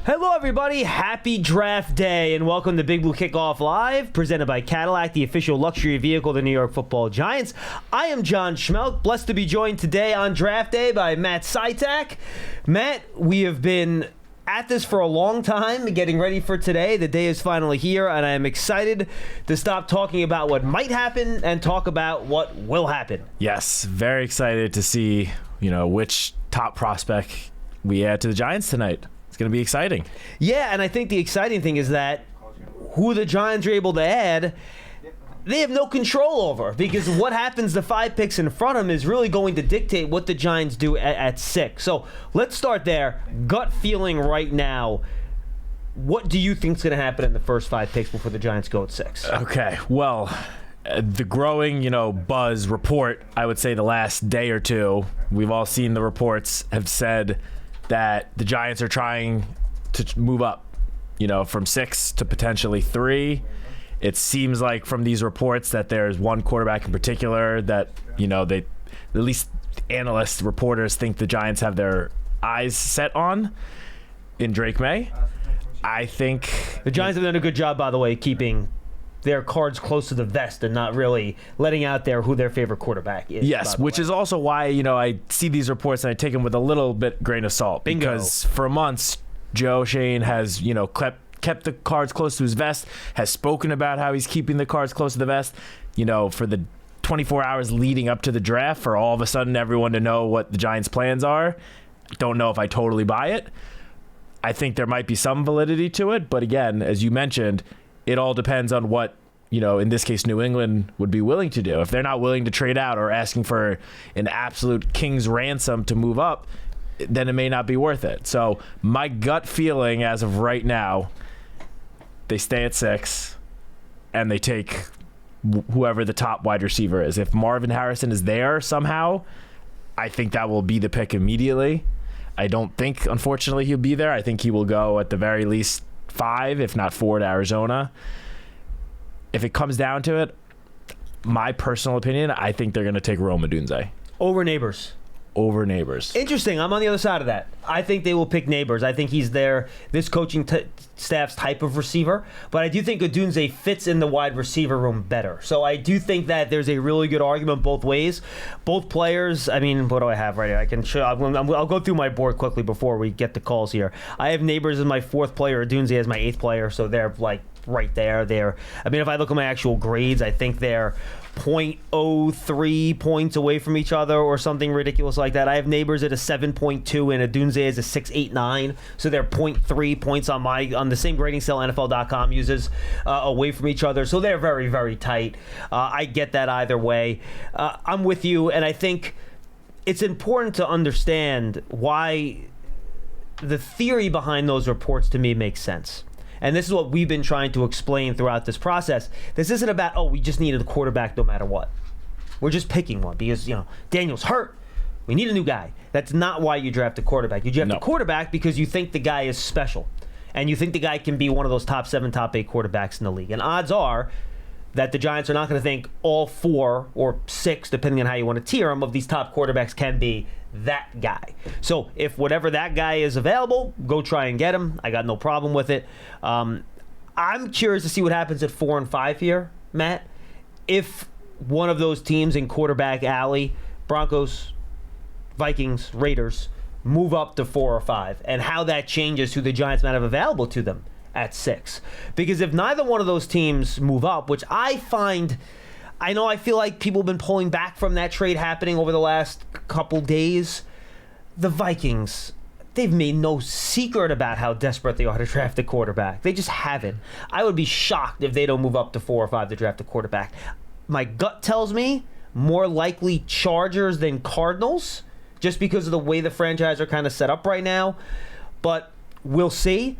Hello, everybody. Happy draft day, and welcome to Big Blue Kickoff Live, presented by Cadillac, the official luxury vehicle of the New York Football Giants. I am John Schmeelk, blessed to be joined today on draft day by Matt Citak. Matt, we have been at this for a long time, getting ready for today. The day is finally here, and I am excited to stop talking about what might happen and talk about what will happen. Yes, very excited to see, which top prospect we add to the Giants tonight. It's going to be exciting. Yeah, and I think the exciting thing is that who the Giants are able to add, they have no control over, because what happens the 5 picks in front of them is really going to dictate what the Giants do at 6. So let's start there. Gut feeling right now, what do you think is going to happen in the first 5 picks before the Giants go at 6? Okay, well, the growing, buzz report, I would say the last day or two, we've all seen the reports, have said that the Giants are trying to move up, from 6 to potentially 3. It seems like from these reports that there's one quarterback in particular that, they, at least analysts, reporters think the Giants have their eyes set on in Drake May. I think the Giants have done a good job, by the way, keeping their cards close to the vest and not really letting out there who their favorite quarterback is. Yes, which is also why, I see these reports and I take them with a little bit grain of salt. Bingo. Because for months, Joe Schoen has, kept the cards close to his vest, has spoken about how he's keeping the cards close to the vest, for the 24 hours leading up to the draft, for all of a sudden everyone to know what the Giants' plans are. Don't know if I totally buy it. I think there might be some validity to it, but again, as you mentioned, it all depends on what, in this case, New England would be willing to do. If they're not willing to trade out or asking for an absolute king's ransom to move up, then it may not be worth it. So my gut feeling as of right now, they stay at 6 and they take whoever the top wide receiver is. If Marvin Harrison is there somehow, I think that will be the pick immediately. I don't think, unfortunately, he'll be there. I think he will go at the very least 5, if not 4, to Arizona. If it comes down to it, my personal opinion, I think they're going to take Rome Odunze. Over Neighbors. Over Neighbors. Interesting. I'm on the other side of that. I think they will pick Neighbors. I think he's this coaching staff's type of receiver. But I do think Odunze fits in the wide receiver room better. So I do think that there's a really good argument both ways. Both players, what do I have right here? I can show. I'll go through my board quickly before we get the calls here. I have Neighbors as my 4th player, Odunze as my 8th player. So they're right there. If I look at my actual grades, I think they're 0.03 points away from each other or something ridiculous like that. I have Neighbors at a 7.2 and Odunze is a 6.89, so they're 0.3 points on the same grading scale NFL.com uses away from each other, so they're very, very tight. I get that either way. I'm with you, and I think it's important to understand why the theory behind those reports to me makes sense. And this is what we've been trying to explain throughout this process. This isn't about, we just needed a quarterback no matter what. We're just picking one because, Daniel's hurt. We need a new guy. That's not why you draft a quarterback. You draft a quarterback because you think the guy is special. And you think the guy can be one of those top 7, top 8 quarterbacks in the league. And odds are that the Giants are not going to think all 4 or 6, depending on how you want to tier them, of these top quarterbacks can be that guy. So if whatever that guy is available, go try and get him. I got no problem with it. I'm curious to see what happens at 4 and 5 here, Matt. If one of those teams in quarterback alley, Broncos, Vikings, Raiders, move up to 4 or 5, and how that changes who the Giants might have available to them at 6. Because if neither one of those teams move up, which I feel like people have been pulling back from that trade happening over the last couple days. The Vikings, they've made no secret about how desperate they are to draft a quarterback. They just haven't. I would be shocked if they don't move up to 4 or 5 to draft a quarterback. My gut tells me more likely Chargers than Cardinals, just because of the way the franchise are kind of set up right now. But we'll see.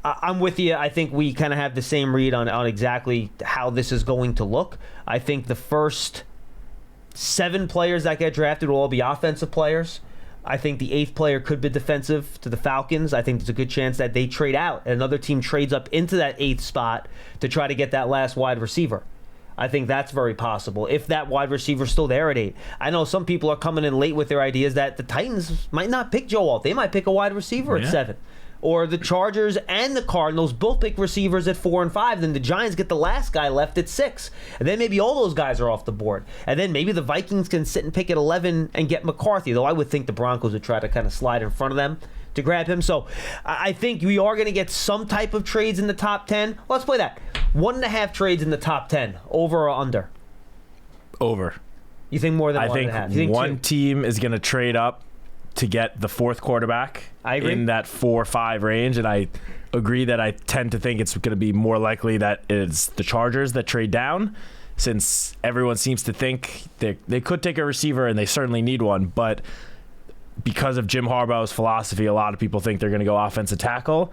I'm with you. I think we kind of have the same read on exactly how this is going to look. I think the first 7 players that get drafted will all be offensive players. I think the 8th player could be defensive to the Falcons. I think there's a good chance that they trade out and another team trades up into that 8th spot to try to get that last wide receiver. I think that's very possible if that wide receiver's still there at 8. I know some people are coming in late with their ideas that the Titans might not pick Joe Alt. They might pick a wide receiver at 7. or the Chargers and the Cardinals both pick receivers at 4 and 5, then the Giants get the last guy left at 6. And then maybe all those guys are off the board. And then maybe the Vikings can sit and pick at 11 and get McCarthy, though I would think the Broncos would try to kind of slide in front of them to grab him. So I think we are going to get some type of trades in the top 10. Let's play that. 1.5 trades in the top 10, over or under? Over. You think more than I 1.5? think You think one 2? team is going to trade up to get the 4th quarterback I agree. in that 4-5 range, and I agree that I tend to think it's going to be more likely that it's the Chargers that trade down, since everyone seems to think they could take a receiver, and they certainly need one, but because of Jim Harbaugh's philosophy, a lot of people think they're going to go offensive tackle,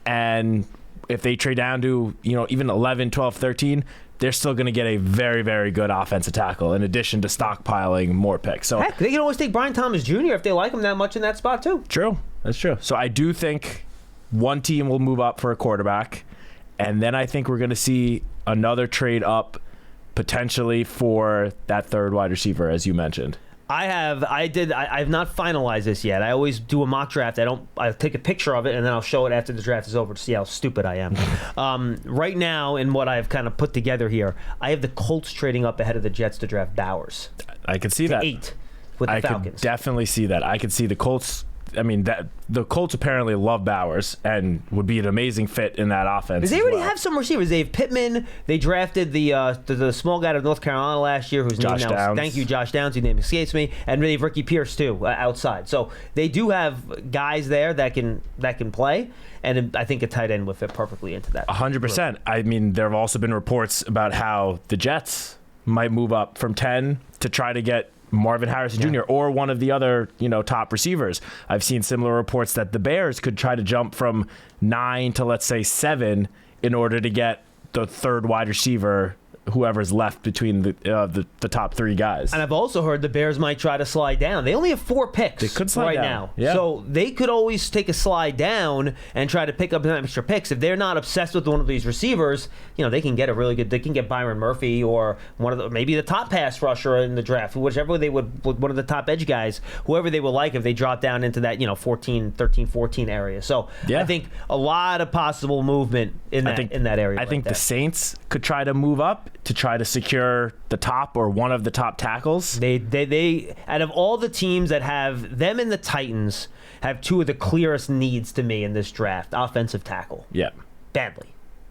and if they trade down to even 11, 12, 13, they're still going to get a very, very good offensive tackle in addition to stockpiling more picks. So heck, they can always take Brian Thomas Jr. if they like him that much in that spot too. True. That's true. So I do think one team will move up for a quarterback, and then I think we're going to see another trade up potentially for that 3rd wide receiver, as you mentioned. I've not finalized this yet. I always do a mock draft. I'll take a picture of it and then I'll show it after the draft is over to see how stupid I am. Right now, in what I've kind of put together here, I have the Colts trading up ahead of the Jets to draft Bowers. I can see that. 8 with the Falcons. I could definitely see that. I could see the Colts. I mean, the Colts apparently love Bowers and would be an amazing fit in that offense. Because they already have some receivers. They have Pittman. They drafted the small guy out of North Carolina last year, whose Josh name now. Downs. Thank you, Josh Downs. Whose name escapes me. And they have Ricky Pierce too outside. So they do have guys there that can play. And I think a tight end would fit perfectly into that. 100%. I mean, there have also been reports about how the Jets might move up from 10 to try to get Marvin Harrison Jr. or one of the other, top receivers. I've seen similar reports that the Bears could try to jump from 9 to, let's say, 7 in order to get the 3rd wide receiver, whoever's left between the top 3 guys. And I've also heard the Bears might try to slide down. They only have 4 picks They could slide right down. now. Yeah. So they could always take a slide down and try to pick up extra picks. If they're not obsessed with one of these receivers, they can get they can get Byron Murphy or maybe the top pass rusher in the draft, whichever they would, one of the top edge guys, whoever they would like if they drop down into that, 13, 14 area. So yeah. I think a lot of possible movement in that area. I think the Saints could try to move up to try to secure the top or one of the top tackles. They out of all the teams that have them and the Titans have 2 of the clearest needs to me in this draft. Offensive tackle. Yeah. Badly.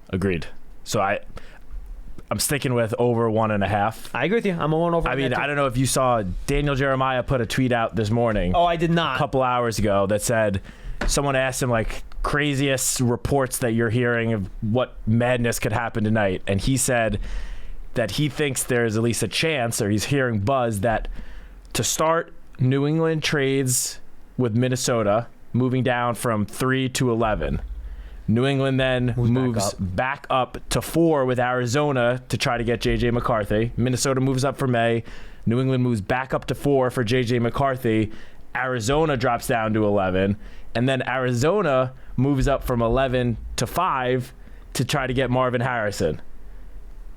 Agreed. So I'm sticking with over 1.5. I agree with you. I'm going over. I mean, I don't know if you saw Daniel Jeremiah put a tweet out this morning. Oh, I did not. A couple hours ago that said, someone asked him craziest reports that you're hearing of what madness could happen tonight. And he said that he thinks there's at least a chance, or he's hearing buzz, that to start, New England trades with Minnesota, moving down from 3 to 11. New England then moves back up to 4 with Arizona to try to get J.J. McCarthy. Minnesota moves up for May. New England moves back up to 4 for J.J. McCarthy. Arizona drops down to 11. And then Arizona moves up from 11 to 5 to try to get Marvin Harrison,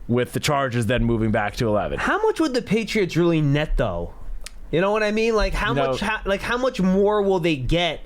with the Chargers then moving back to 11. How much would the Patriots really net, though? You know what I mean? How much more will they get?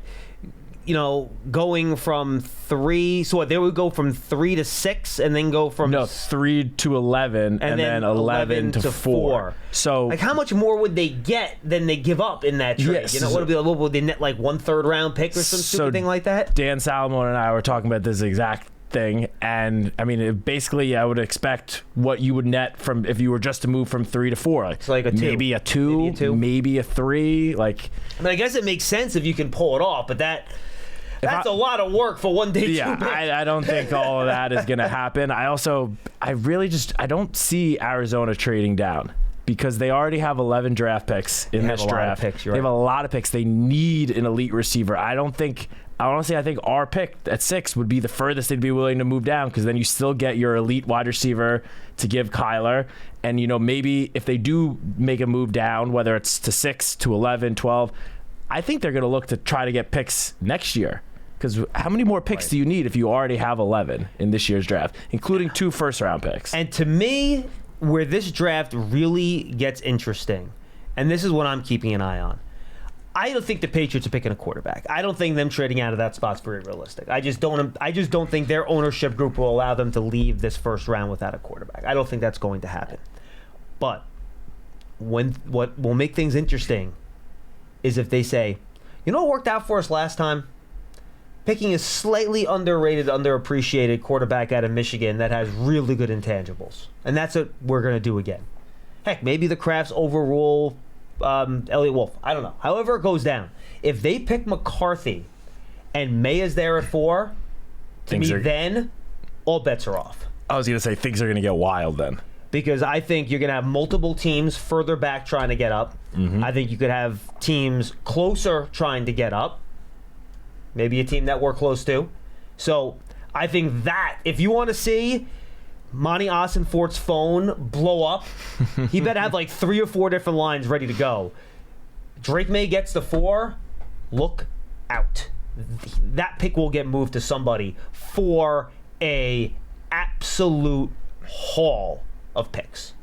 Going from 3. So what, they would go from 3 to 6, and then go from 3 to 11, and then 11 to 4. So how much more would they get than they give up in that trade? Yes. What would they net, 1 3rd round pick or some stupid thing like that? Dan Salomon and I were talking about this exact thing, and I mean, basically, I would expect what you would net from if you were just to move from 3 to 4. It's like a 2. Maybe a 2, maybe a 3. I guess it makes sense if you can pull it off, but that's a lot of work for one day. Yeah, I don't think all of that is going to happen. I don't see Arizona trading down, because they already have 11 draft picks in this draft. They have a lot of picks. They need an elite receiver. I think our pick at 6 would be the furthest they'd be willing to move down, because then you still get your elite wide receiver to give Kyler. And, maybe if they do make a move down, whether it's to 6, to 11, 12, I think they're going to look to try to get picks next year. Because how many more picks do you need if you already have 11 in this year's draft, including 2 first-round picks? And to me, where this draft really gets interesting, and this is what I'm keeping an eye on, I don't think the Patriots are picking a quarterback. I don't think them trading out of that spot's very realistic. I just don't think their ownership group will allow them to leave this first round without a quarterback. I don't think that's going to happen. But what will make things interesting is if they say, you know what worked out for us last time? Picking a slightly underrated, underappreciated quarterback out of Michigan that has really good intangibles. And that's what we're going to do again. Heck, maybe the Crafts overrule Elliott Wolf. I don't know. However it goes down. If they pick McCarthy and May is there at 4, then all bets are off. I was going to say things are going to get wild then. Because I think you're going to have multiple teams further back trying to get up. Mm-hmm. I think you could have teams closer trying to get up. Maybe a team that we're close to. So I think that if you want to see Monty Ossenfort's phone blow up, he better have like 3 or 4 different lines ready to go. Drake May gets the 4. Look out. That pick will get moved to somebody for a absolute haul of picks.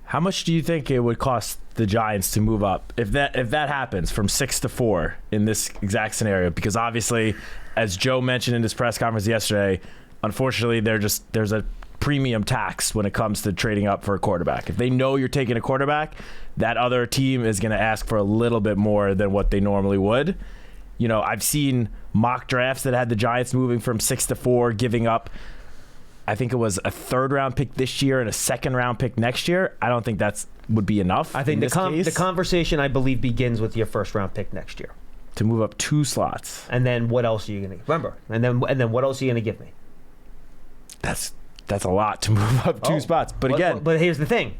How much do you think it would cost the Giants to move up if that happens from 6 to 4 in this exact scenario? Because obviously, as Joe mentioned in his press conference yesterday, unfortunately there's a premium tax when it comes to trading up for a quarterback. If they know you're taking a quarterback, that other team is going to ask for a little bit more than what they normally would. You know, I've seen mock drafts that had the Giants moving from 6 to 4, giving up, I think it was a 3rd round pick this year and a 2nd round pick next year. I don't think that's would be enough. I think the conversation, I believe, begins with your 1st round pick next year to move up 2 slots. And then what else are you going to remember? And then what else are you going to give me? That's a lot to move up 2 spots. But here's the thing.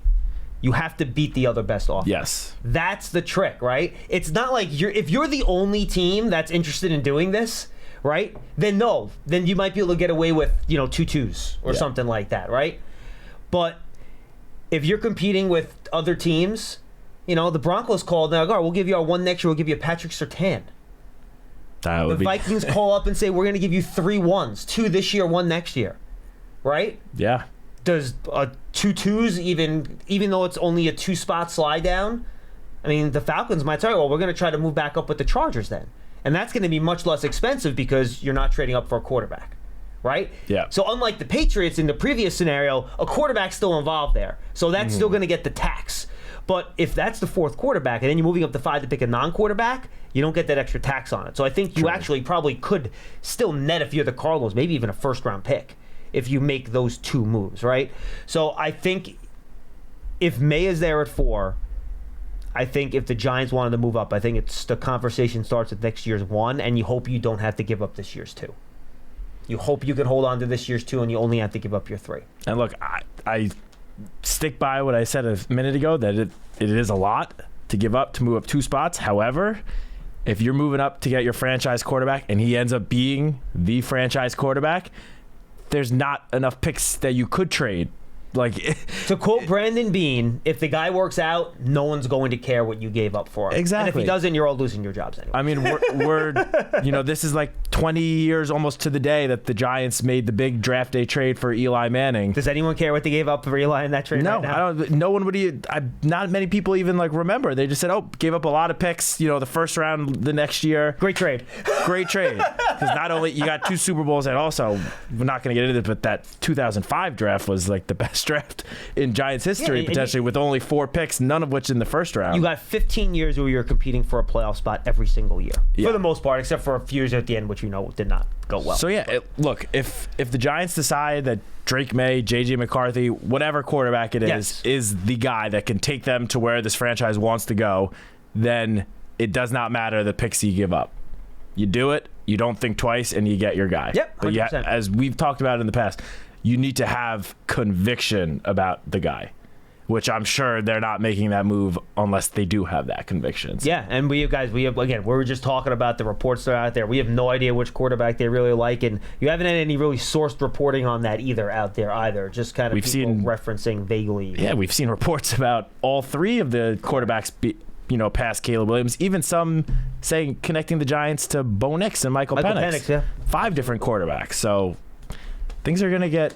You have to beat the other best offer. Yes. That's the trick, right? It's not like if you're the only team that's interested in doing this, right? Then you might be able to get away with, 2 2s or something like that, right? But if you're competing with other teams, the Broncos called, now, we'll give you our 1 next year, we'll give you Patrick Surtain. The Vikings call up and say, we're going to give you 3 1s, 2 this year, 1 next year. Right? Yeah. Does 2 2s even though it's only a 2-spot slide down? I mean, the Falcons might say, we're going to try to move back up with the Chargers then. And that's going to be much less expensive because you're not trading up for a quarterback. Right? Yeah. So unlike the Patriots in the previous scenario, a quarterback's still involved there. So that's still going to get the tax. But if that's the 4th quarterback and then you're moving up to 5 to pick a non-quarterback, you don't get that extra tax on it. So I think you actually probably could still net, if you're the Cardinals, maybe even a 1st-round pick if you make those 2 moves, right? So I think if May is there at 4, I think if the Giants wanted to move up, I think the conversation starts at next year's 1, and you hope you don't have to give up this year's 2. You hope you can hold on to this year's 2, and you only have to give up your 3. And look, I stick by what I said a minute ago, that it is a lot to give up to move up 2 spots. However, if you're moving up to get your franchise quarterback and he ends up being the franchise quarterback, there's not enough picks that you could trade. To quote Brandon Beane, if the guy works out, no one's going to care what you gave up for him. Exactly. And if he doesn't, you're all losing your jobs anyway. I mean, we're this is like 20 years almost to the day that the Giants made the big draft day trade for Eli Manning. Does anyone care what they gave up for Eli in that trade? No, right now? I don't. No one would. Not many people even remember. They just said, gave up a lot of picks. The 1st round the next year. Great trade. Because not only you got 2 Super Bowls, and also we're not going to get into it, but that 2005 draft was like the best draft in Giants history, potentially, with only 4 picks, none of which in the 1st round. You got 15 years where you're competing for a playoff spot every single year, for the most part, except for a few years at the end, which did not go well. So look, if the Giants decide that Drake May, J.J. McCarthy, whatever quarterback it is the guy that can take them to where this franchise wants to go, then it does not matter the picks you give up. You do it, you don't think twice, and you get your guy. Yep, 100%. But as we've talked about in the past, you need to have conviction about the guy, which I'm sure they're not making that move unless they do have that conviction. Yeah, and we were just talking about the reports that are out there. We have no idea which quarterback they really like, and you haven't had any really sourced reporting on that either. Just kind of referencing vaguely. Yeah, we've seen reports about all 3 of the quarterbacks past Caleb Williams, even some saying connecting the Giants to Bo Nix and Michael Penix. 5 different quarterbacks. So things are going to get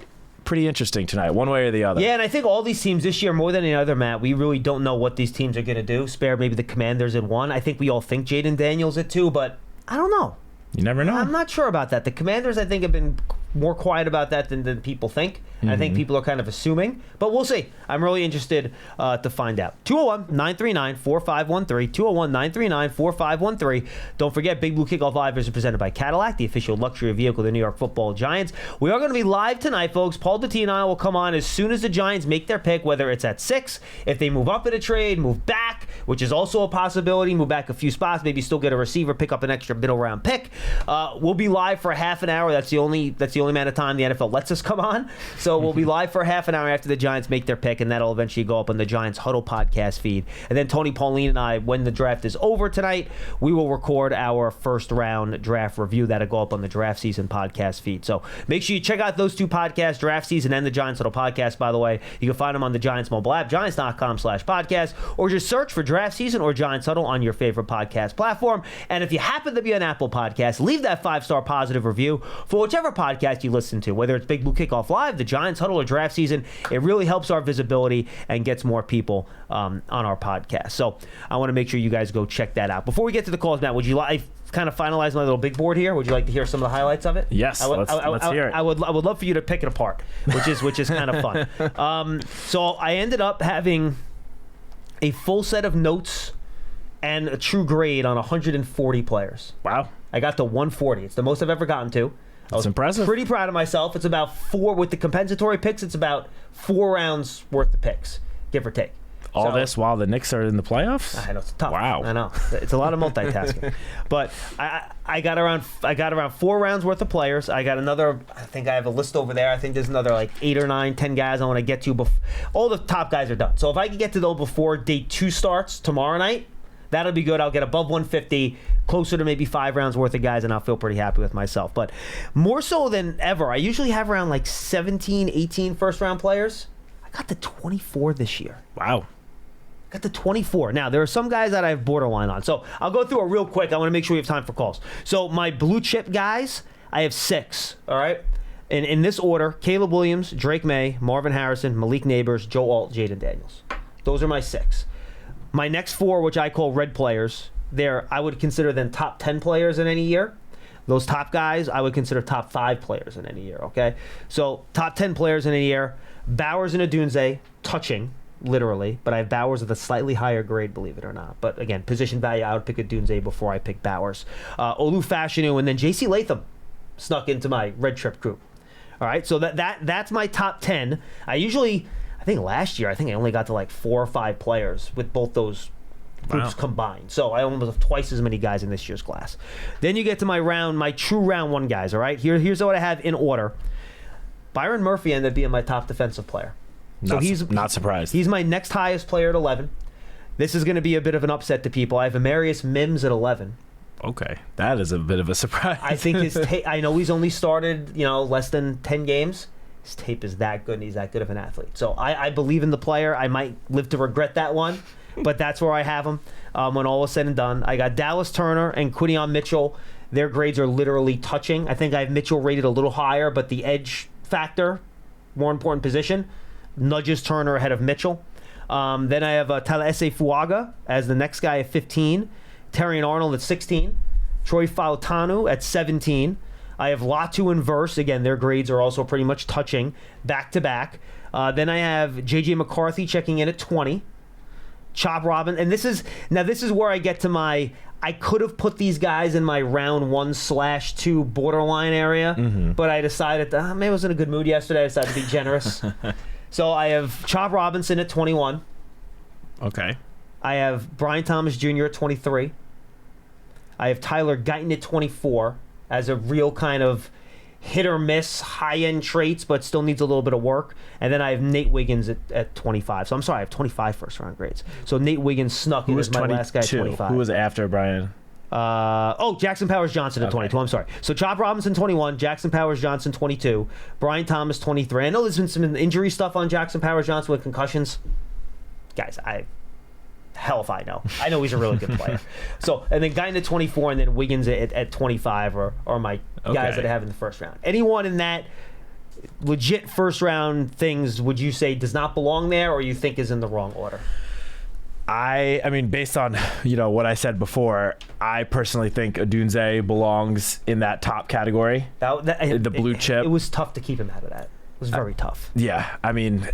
pretty interesting tonight, one way or the other. Yeah, and I think all these teams this year, more than any other, Matt, we really don't know what these teams are going to do. Spare maybe the Commanders at 1. I think we all think Jaden Daniels at 2, but I don't know. You never know. I'm not sure about that. The Commanders, I think, have been more quiet about that than people think. I think people are kind of assuming, but we'll see. I'm really interested to find out. 201-939-4513, 201-939-4513. Don't forget, Big Blue Kickoff Live is presented by Cadillac, the official luxury vehicle of the New York Football Giants. We are going to be live tonight, folks. Paul Dottine and I will come on as soon as the Giants make their pick, whether it's at 6, if they move up in a trade, move back, which is also a possibility, move back a few spots, maybe still get a receiver, pick up an extra middle round pick. We'll be live for half an hour. That's the only amount of time the NFL lets us come on. So we'll be live for half an hour after the Giants make their pick, and that'll eventually go up on the Giants Huddle podcast feed. And then Tony Pauline and I, when the draft is over tonight, we will record our first round draft review. That'll go up on the draft season podcast feed. So make sure you check out those two podcasts, draft season and the Giants Huddle podcast, by the way. You can find them on the Giants mobile app, giants.com/podcast, or just search for draft season or Giants Huddle on your favorite podcast platform. And if you happen to be on Apple Podcasts, leave that 5-star positive review for whichever podcast you listen to, whether it's Big Blue Kickoff Live, the Giants Huddle, or draft season. It really helps our visibility and gets more people on our podcast. So I want to make sure you guys go check that out. Before we get to the calls, Matt, would you like kind of finalize my little big board here? Would you like to hear some of the highlights of it? Yes, let's hear it. I would love for you to pick it apart, which is kind of fun. So I ended up having a full set of notes and a true grade on 140 players. Wow. I got to 140. It's the most I've ever gotten to. That's impressive. Pretty proud of myself. It's about 4 with the compensatory picks. It's about 4 rounds worth of picks, give or take. All this while the Knicks are in the playoffs? I know, it's tough. Wow. I know. It's a lot of multitasking. But I got around 4 rounds worth of players. I got another, I think I have a list over there. I think there's another like 8 or 9, 10 guys I want to get to. All the top guys are done. So if I can get to those before day 2 starts tomorrow night, that'll be good. I'll get above 150, closer to maybe 5 rounds worth of guys, and I'll feel pretty happy with myself. But more so than ever, I usually have around like 17, 18 first-round players. I got to 24 this year. Wow. Got to 24. Now, there are some guys that I have borderline on. So I'll go through it real quick. I want to make sure we have time for calls. So my blue chip guys, I have 6, all right? And in this order, Caleb Williams, Drake May, Marvin Harrison, Malik Neighbors, Joe Alt, Jaden Daniels. Those are my 6. My next 4, which I call red players, I would consider them top 10 players in any year. Those top guys, I would consider top 5 players in any year, okay? So top 10 players in a year, Bowers and Odunze, touching, literally, but I have Bowers with a slightly higher grade, believe it or not. But again, position value, I would pick Odunze before I pick Bowers. Olu Fashanu, and then J.C. Latham snuck into my red trip group. All right, so that's my top 10. I think last year, I only got to like 4 or 5 players with both those groups combined. So I almost have twice as many guys in this year's class. Then you get to my true round 1 guys, all right? Here's what I have in order. Byron Murphy ended up being my top defensive player. So he's not surprised. He's my next highest player at 11. This is going to be a bit of an upset to people. I have Amarius Mims at 11. Okay, that is a bit of a surprise. I think I know he's only started, less than 10 games. His tape is that good, and he's that good of an athlete. So I believe in the player. I might live to regret that one, but that's where I have him when all is said and done. I got Dallas Turner and Quinion Mitchell. Their grades are literally touching. I think I have Mitchell rated a little higher, but the edge factor, more important position, nudges Turner ahead of Mitchell. Then I have Talese Fuaga as the next guy at 15. Terrion Arnold at 16. Troy Fautanu at 17. I have Latu and Verse. Again, their grades are also pretty much touching back-to-back. Then I have J.J. McCarthy checking in at 20. Chop Robin. And this is where I get to I could have put these guys in my round 1/2 borderline area, but I decided maybe I was in a good mood yesterday. I decided to be generous. So I have Chop Robinson at 21. Okay. I have Brian Thomas Jr. at 23. I have Tyler Guyton at 24 as a real kind of hit or miss, high-end traits, but still needs a little bit of work. And then I have Nate Wiggins at 25. So I'm sorry, I have 25 first-round grades. So Nate Wiggins snuck in as my last guy at 25. Who was after Brian? Jackson Powers Johnson at 22. I'm sorry. So Chop Robinson 21, Jackson Powers Johnson 22, Brian Thomas 23. I know there's been some injury stuff on Jackson Powers Johnson with concussions. Guys, hell if I know. I know he's a really good player. So, and then Guyton at 24, and then Wiggins at 25 are my guys that I have in the first round. Anyone in that legit first round things would you say does not belong there, or you think is in the wrong order? I mean, based on what I said before, I personally think Odunze belongs in that top category. The blue chip. It was tough to keep him out of that. It was very tough. Yeah, I mean,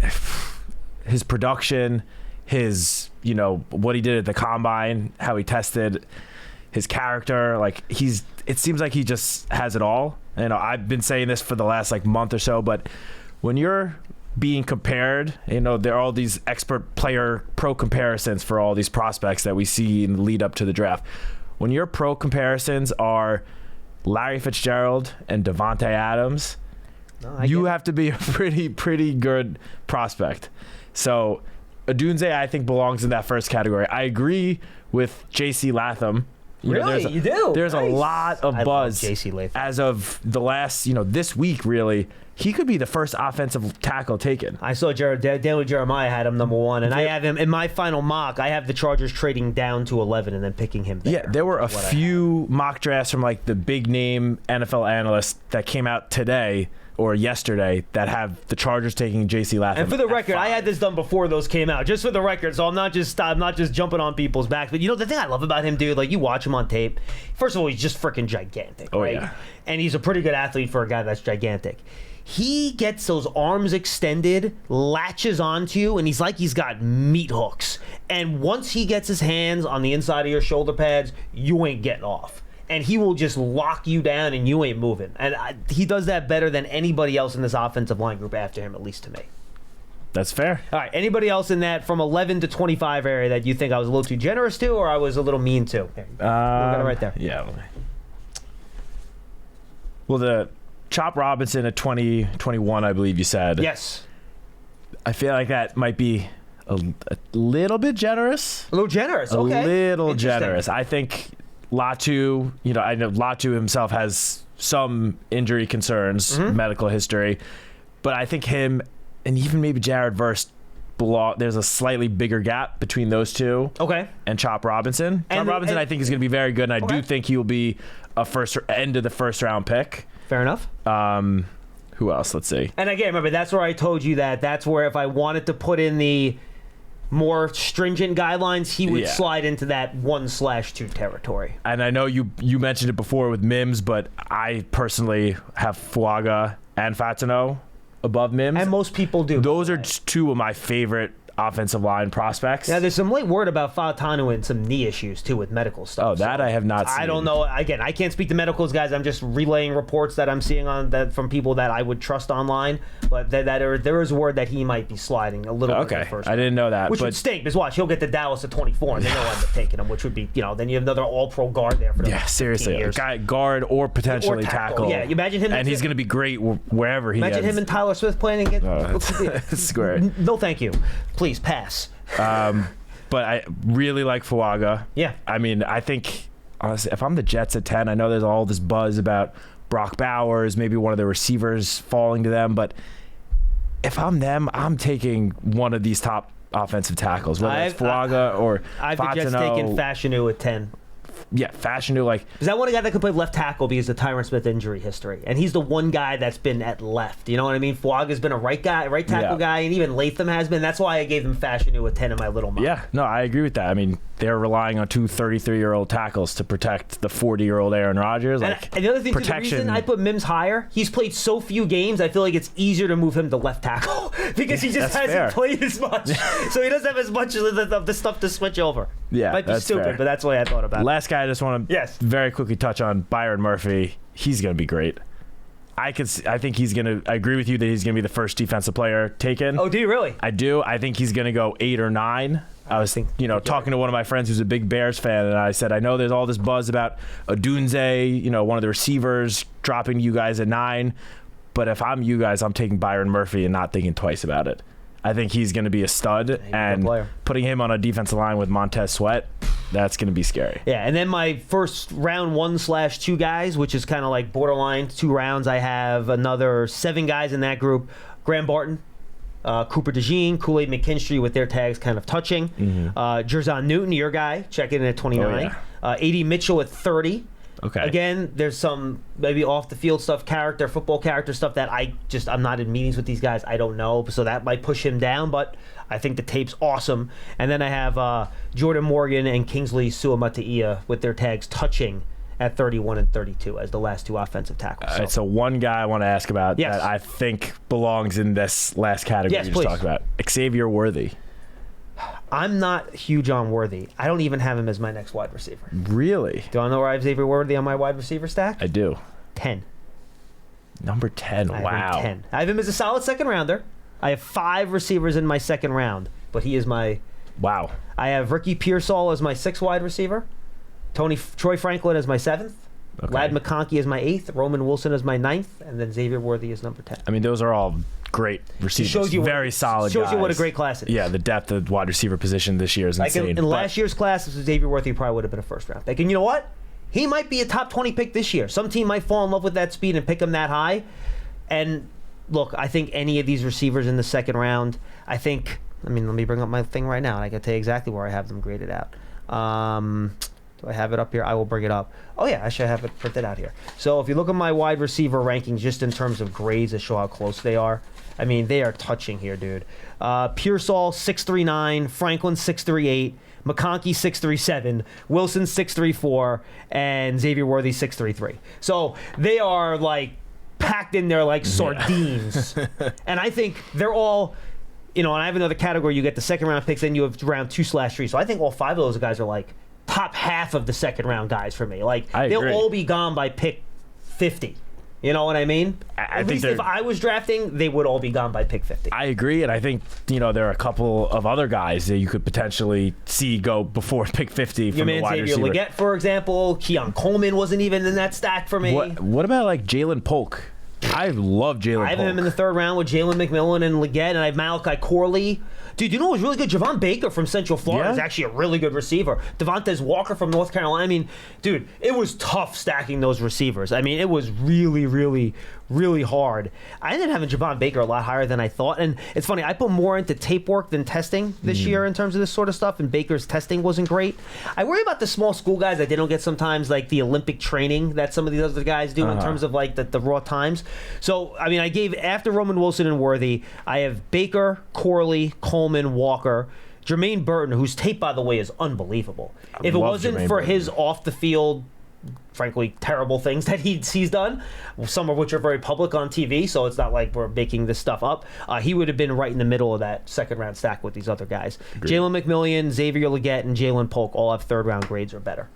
his production, his what he did at the combine, how he tested, his character, it seems like he just has it all. I've been saying this for the last month or so, but when you're being compared, there are all these expert player pro comparisons for all these prospects that we see in the lead up to the draft. When your pro comparisons are Larry Fitzgerald and Devontae Adams, you have to be a pretty good prospect. So Odunze, I think, belongs in that first category. I agree with J.C. Latham. Really? You do? There's nice. A lot of buzz J.C. Latham. as of the last, this week, really. He could be the first offensive tackle taken. I saw Daniel Jeremiah had him number 1, and I have him in my final mock. I have the Chargers trading down to 11 and then picking him there. Yeah, there were a few mock drafts from the big name NFL analysts that came out today or yesterday that have the Chargers taking J.C. Latham. And for the record, I had this done before those came out, just for the record, so I'm not just jumping on people's backs. But the thing I love about him, dude, you watch him on tape. First of all, he's just freaking gigantic, right? Yeah. And he's a pretty good athlete for a guy that's gigantic. He gets those arms extended, latches onto you, and he's got meat hooks. And once he gets his hands on the inside of your shoulder pads, you ain't getting off. And he will just lock you down and you ain't moving. And he does that better than anybody else in this offensive line group after him, at least to me. That's fair. All right, anybody else in that from 11 to 25 area that you think I was a little too generous to or I was a little mean to? Look at it right there. Yeah. Well, the Chop Robinson at 2021, I believe you said. Yes. I feel like that might be a little bit generous. A little generous, okay. A little generous. I think Latu, I know Latu himself has some injury concerns, medical history, but I think him and even maybe Jared Verse there's a slightly bigger gap between those two. Okay. And Chop Robinson. Chop Robinson, I think, is going to be very good, and I do think he will be a end of the first round pick. Fair enough. Who else? Let's see. And again, remember, that's where I told you that's where if I wanted to put in the more stringent guidelines, he would slide into that 1/2 territory. And I know you mentioned it before with Mims, but I personally have Fuaga and Fatineau above Mims. And most people do. Those are two of my favorite offensive line prospects. Yeah, there's some late word about Fautanu and some knee issues too with medical stuff. Oh, that I have not seen. I don't know. Again, I can't speak to medicals, guys. I'm just relaying reports that I'm seeing from people that I would trust online. But there is word that he might be sliding a little bit in the first round. I didn't know that. Which would stink because watch, he'll get to Dallas at 24 and then they'll end up taking him, which would be, then you have another all-pro guard there for the next seriously, 15 years. A guy guard or potentially tackle. Yeah, you imagine him. And he's going to be great wherever he is. Imagine him and Tyler Smith playing again. That's great. No, thank you. Please pass. But I really like Fuaga. Yeah. I mean, I think, honestly, if I'm the Jets at 10, I know there's all this buzz about Brock Bowers, maybe one of the receivers falling to them, but if I'm them, I'm taking one of these top offensive tackles, whether it's Fuaga or I've the Jets taking Fashanu at 10. Yeah, Fashanu, is that one guy that could play left tackle because of the Tyron Smith injury history, and he's the one guy that's been at left. You know what I mean? Fuaga's been a right tackle guy, and even Latham has been. That's why I gave him Fashanu a 10 in my little mock. Yeah, no, I agree with that. I mean, they're relying on two 33-year-old tackles to protect the 40-year-old Aaron Rodgers. And the other thing, the reason I put Mims higher, he's played so few games, I feel like it's easier to move him to left tackle because he just hasn't played as much. So he doesn't have as much of the stuff to switch over. Yeah, might be stupid, fair. but that's the way I thought about it. Last guy I just want to very quickly touch on, Byron Murphy. He's going to be great. I think he's going to. I agree with you that he's going to be the first defensive player taken. Oh, do you really? I do. I think he's going to go 8 or 9. I was talking to one of my friends who's a big Bears fan, and I said, I know there's all this buzz about Odunze, one of the receivers dropping you guys at 9, but if I'm you guys, I'm taking Byron Murphy and not thinking twice about it. I think he's going to be a stud, and putting him on a defensive line with Montez Sweat, that's going to be scary. Yeah, and then my first round 1/2 guys, which is kind of like borderline 2 rounds, I have another 7 guys in that group. Graham Barton, Cooper DeJean, Kool-Aid McKinstry with their tags kind of touching. Jerzon Newton, your guy, checking in at 29. Oh, yeah. A.D. Mitchell at 30. Okay. Again, there's some maybe off the field stuff, football character stuff that I'm not in meetings with these guys. I don't know, so that might push him down. But I think the tape's awesome. And then I have Jordan Morgan and Kingsley Suamataia with their tags touching at 31 and 32 as the last two offensive tackles. So one guy I want to ask about that I think belongs in this last category you just talked about. Xavier Worthy. I'm not huge on Worthy. I don't even have him as my next wide receiver. Really? Do I know where I have Xavier Worthy on my wide receiver stack? I do. 10. Number 10. I Wow. have him 10. I have him as a solid second rounder. I have 5 receivers in my second round, but he is my... Wow. I have Ricky Pearsall as my 6th wide receiver. Troy Franklin as my 7th. Okay. Ladd McConkey as my 8th. Roman Wilson as my 9th. And then Xavier Worthy is number 10. I mean, those are all great receivers. Very solid Shows guys. you what a great class it is. Yeah, the depth of wide receiver position this year is insane. In last year's class, Xavier Worthy probably would have been a first-round pick. And you know what? He might be a top 20 pick this year. Some team might fall in love with that speed and pick him that high. And look, I think any of these receivers in the second round, let me bring up my thing right now, and I can tell you exactly where I have them graded out. Do I have it up here? I will bring it up. Oh, yeah, I should have it printed out here. So if you look at my wide receiver rankings, just in terms of grades to show how close they are, I mean, they are touching here, dude. Pearsall, 6'3", Franklin, 6'3", McConkey, 6'3", Wilson, 6'3", and Xavier Worthy, 6'3". So they are, like, packed in there like sardines. And I think they're all... and I have another category. You get the second round picks, then you have round 2/3. So I think all 5 of those guys are like top half of the second round guys for me. Like they'll all be gone by pick 50. You know what I mean? At least if I was drafting, they would all be gone by pick 50. I agree, and I think there are a couple of other guys that you could potentially see go before pick 50 from the wide receiver. Xavier Legette, for example. Keon Coleman wasn't even in that stack for me. What about like Jalen Polk? I love Jalen Polk. I have him in the third round with Jalen McMillan and Legette, and I have Malachi Corley. Dude, you know what's really good? Javon Baker from Central Florida is actually a really good receiver. Devontae Walker from North Carolina. I mean, dude, it was tough stacking those receivers. I mean, it was really, really, really hard. I ended up having Javon Baker a lot higher than I thought. And it's funny, I put more into tape work than testing this year in terms of this sort of stuff, and Baker's testing wasn't great. I worry about the small school guys that they don't get sometimes, like the Olympic training that some of these other guys do in terms of like the raw times. So, I mean, I gave, after Roman Wilson and Worthy, I have Baker, Corley, Coleman, Walker, Jermaine Burton, whose tape, by the way, is unbelievable. If it wasn't for his off-the-field, frankly, terrible things that he's done, some of which are very public on TV, so it's not like we're making this stuff up, he would have been right in the middle of that second-round stack with these other guys. Jalen McMillan, Xavier Legette, and Jalen Polk all have third-round grades or better.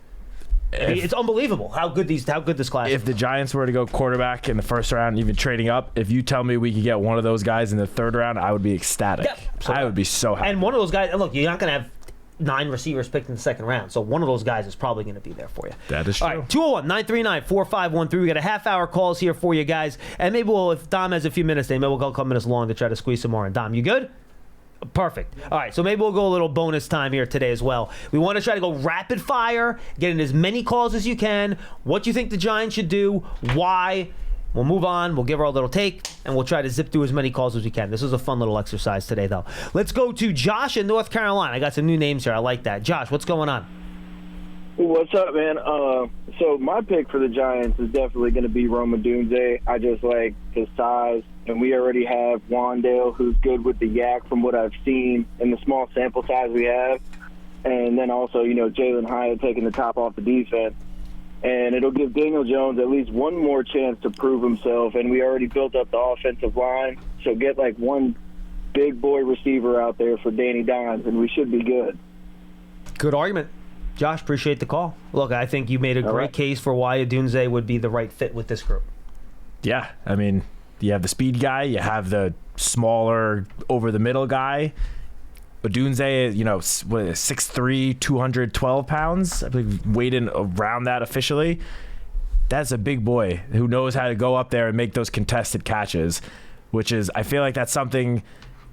It's unbelievable how good this class is. If the Giants were to go quarterback in the first round, even trading up, if you tell me we could get one of those guys in the third round, I would be ecstatic. Yeah, I would be so happy. And one of those guys, and look, you're not going to have 9 receivers picked in the second round, so one of those guys is probably going to be there for you. That is true. All right, 201-939-4513. We got a half-hour calls here for you guys, and maybe if Dom has a few minutes, maybe we'll go a couple minutes long to try to squeeze some more in. Dom, you good? Perfect. All right, so maybe we'll go a little bonus time here today as well. We want to try to go rapid fire, get in as many calls as you can. What you think the Giants should do, why. We'll move on, we'll give our little take, and we'll try to zip through as many calls as we can. This was a fun little exercise today, though. Let's go to Josh in North Carolina. I got some new names here. I like that. Josh, what's going on? What's up, man? So my pick for the Giants is definitely going to be Rome Odunze. I just like his size, and we already have Wandale, who's good with the yak from what I've seen in the small sample size we have. And then also, Jalen Hyatt taking the top off the defense. And it'll give Daniel Jones at least one more chance to prove himself. And we already built up the offensive line, so get like one big boy receiver out there for Danny Dimes, and we should be good. Good argument. Josh, appreciate the call. Look, I think you made a great case for why Odunze would be the right fit with this group. Yeah, I mean, you have the speed guy, you have the smaller, over-the-middle guy. Odunze, 6'3", 212 pounds. I believe weighed in around that officially. That's a big boy who knows how to go up there and make those contested catches, which is, I feel like that's something,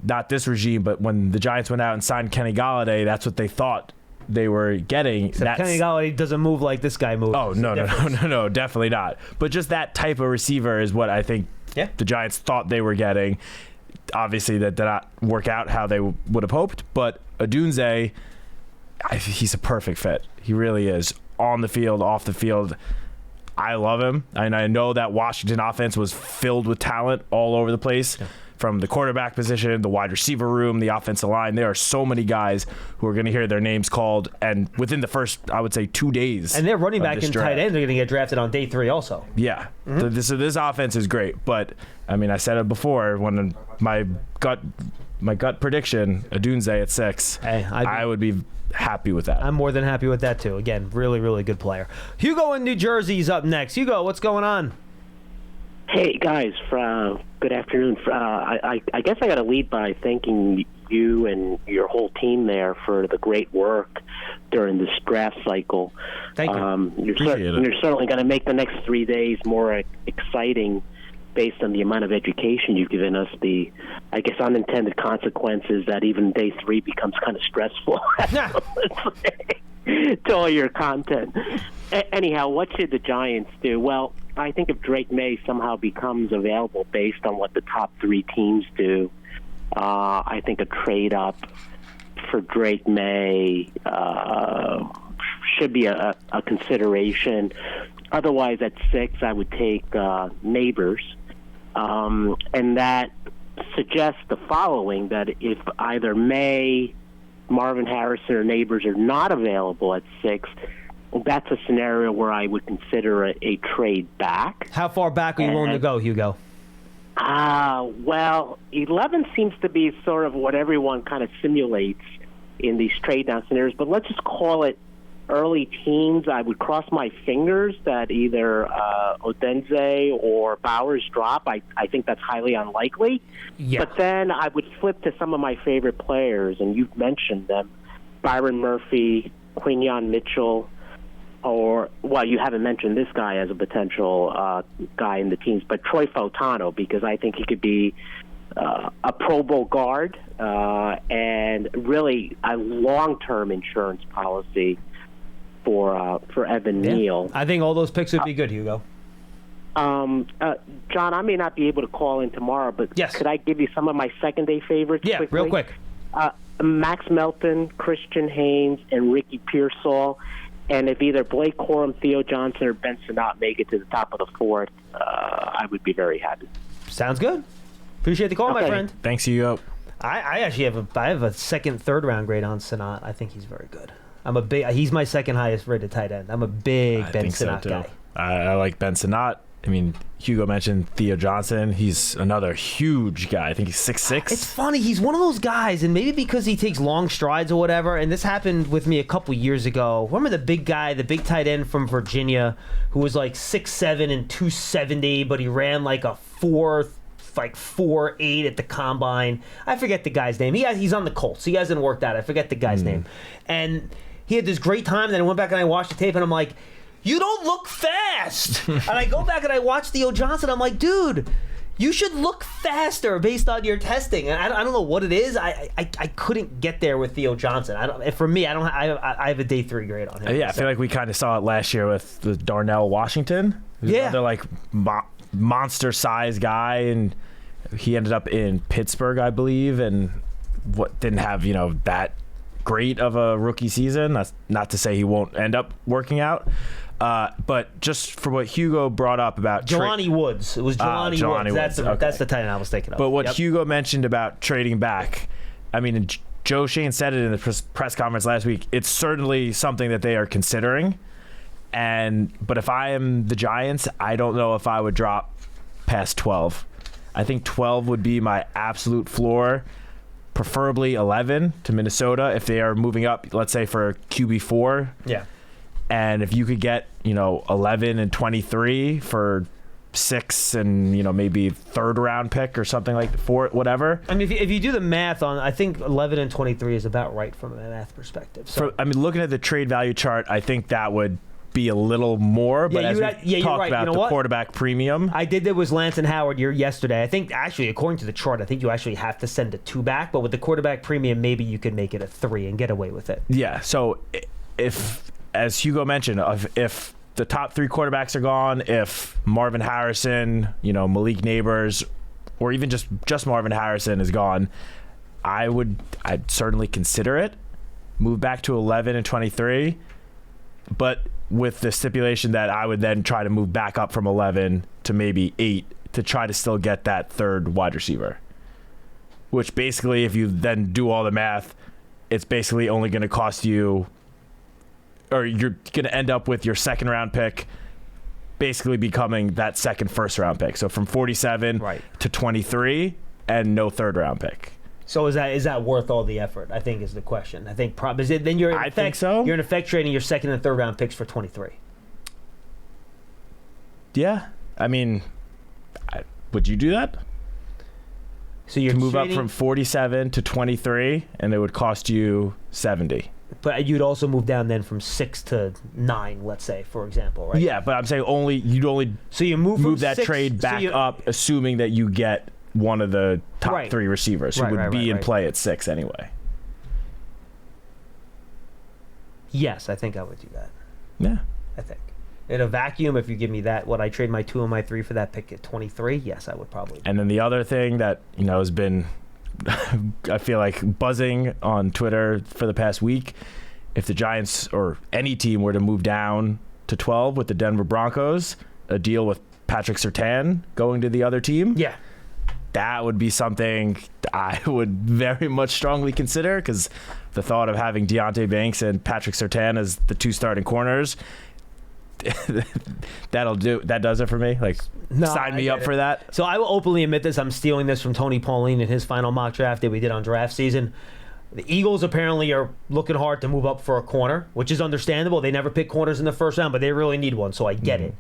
not this regime, but when the Giants went out and signed Kenny Golladay, that's what they thought they were getting. Except Kenny Golladay doesn't move like this guy moves. Oh, no, definitely not. But just that type of receiver is what I think the Giants thought they were getting. Obviously, that did not work out how they would have hoped, but Odunze, he's a perfect fit. He really is. On the field, off the field. I love him. And I know that Washington offense was filled with talent all over the place. Yeah. From the quarterback position, the wide receiver room, the offensive line. There are so many guys who are going to hear their names called, and within the first, I would say, 2 days. And their running back and tight end are going to get drafted on day 3 also. Yeah. Mm-hmm. So this offense is great. But, I mean, I said it before, when my gut prediction, Odunze at 6, I would be happy with that. I'm more than happy with that, too. Again, really, really good player. Hugo in New Jersey is up next. Hugo, what's going on? Hey, guys. Good afternoon. I guess I got to lead by thanking you and your whole team there for the great work during this draft cycle. Thank you. You're certainly going to make the next 3 days more exciting based on the amount of education you've given us, the, I guess, unintended consequences that even day 3 becomes kind of stressful to all your content. Anyhow, what should the Giants do? Well, I think if Drake May somehow becomes available based on what the top 3 teams do, I think a trade-up for Drake May should be a consideration. Otherwise, at 6, I would take Neighbors. And that suggests the following, that if either May, Marvin Harrison, or Neighbors are not available at 6, that's a scenario where I would consider a trade back. How far back are you willing to go, Hugo? Well, 11 seems to be sort of what everyone kind of simulates in these trade down scenarios, but let's just call it early teens. I would cross my fingers that either Odunze or Bowers drop. I think that's highly unlikely. Yeah. But then I would flip to some of my favorite players, and you've mentioned them: Byron Murphy, Quinyon Mitchell, or, well, you haven't mentioned this guy as a potential guy in the teams, but Troy Fautano, because I think he could be a Pro Bowl guard and really a long-term insurance policy for Evan Neal. I think all those picks would be good, Hugo. John, I may not be able to call in tomorrow, but yes, could I give you some of my second-day favorites quickly? Real quick. Max Melton, Christian Haynes, and Ricky Pearsall. And if either Blake Corum, Theo Johnson, or Ben Sinnott make it to the top of the 4th, I would be very happy. Sounds good. Appreciate the call, my friend. Thanks, Hugo. I actually have a second, third round grade on Sinnott. I think he's very good. He's my second highest rated tight end. I'm a big Ben Sinnott guy. I like Ben Sinnott. I mean, Hugo mentioned Theo Johnson. He's another huge guy. I think he's 6'6". It's funny. He's one of those guys, and maybe because he takes long strides or whatever, and this happened with me a couple years ago. Remember the big guy, the big tight end from Virginia, who was like 6'7" and 270, but he ran like a 4.8 at the combine. I forget the guy's name. He's on the Colts. He hasn't worked out. I forget the guy's name. And he had this great time, then I went back and I watched the tape, and I'm like, you don't look fast. And I go back and I watch Theo Johnson. I'm like, dude, you should look faster based on your testing. And I don't know what it is. I couldn't get there with Theo Johnson. For me, I have a day 3 grade on him. Yeah, I feel like we kind of saw it last year with the Darnell Washington. Another like monster size guy, and he ended up in Pittsburgh, I believe, and didn't have that great of a rookie season. That's not to say he won't end up working out. But just for what Hugo brought up about Jelani Woods. It was Jelani Woods. That's the tight end I was thinking of. But what Hugo mentioned about trading back, I mean, Joe Shane said it in the press conference last week. It's certainly something that they are considering. But if I am the Giants, I don't know if I would drop past 12. I think 12 would be my absolute floor. Preferably 11 to Minnesota if they are moving up, let's say, for QB4. Yeah. And if you could get, 11 and 23 for 6 and, maybe 3rd round pick or something like 4, whatever. I mean, if you do the math on, I think 11 and 23 is about right from a math perspective. So. Looking at the trade value chart, I think that would be a little more, but as we talked about the quarterback premium. I did that was Lance and Howard yesterday. I think actually, according to the chart, I think you actually have to send a 2 back, but with the quarterback premium, maybe you could make it a 3 and get away with it. Yeah, so if, as Hugo mentioned, if the top 3 quarterbacks are gone, if Marvin Harrison, Malik Neighbors, or even just Marvin Harrison is gone, I'd certainly consider it. Move back to 11 and 23. but with the stipulation that I would then try to move back up from 11 to maybe 8 to try to still get that third wide receiver. Which basically, if you then do all the math, it's basically only going to cost you, or you're going to end up with your second round pick basically becoming that second first round pick. So from 47 to 23 and no third round pick. So is that worth all the effort? I think is the question. I think then you're I think so. You're in effect trading your second and third round picks for 23. Yeah, I mean, would you do that? So you're to move trading, up from 47 to 23, and it would cost you 70. But you'd also move down then from 6 to 9, let's say, for example, right? Yeah, but I'm saying you'd only so you move that 6, trade back up, assuming that you get one of the top 3 receivers who would be in play at 6 anyway. Yes, I think I would do that. Yeah. I think. In a vacuum, if you give me that, would I trade my 2 and my 3 for that pick at 23? Yes, I would probably. And then the other thing that, has been, I feel like, buzzing on Twitter for the past week, if the Giants or any team were to move down to 12 with the Denver Broncos, a deal with Patrick Surtain going to the other team. Yeah. That would be something I would very much strongly consider, because the thought of having Deonte Banks and Patrick Surtain as the 2 starting corners, that does it for me. Like, sign me up for that. So I will openly admit this. I'm stealing this from Tony Pauline in his final mock draft that we did on draft season. The Eagles apparently are looking hard to move up for a corner, which is understandable. They never pick corners in the first round, but they really need one, so I get it.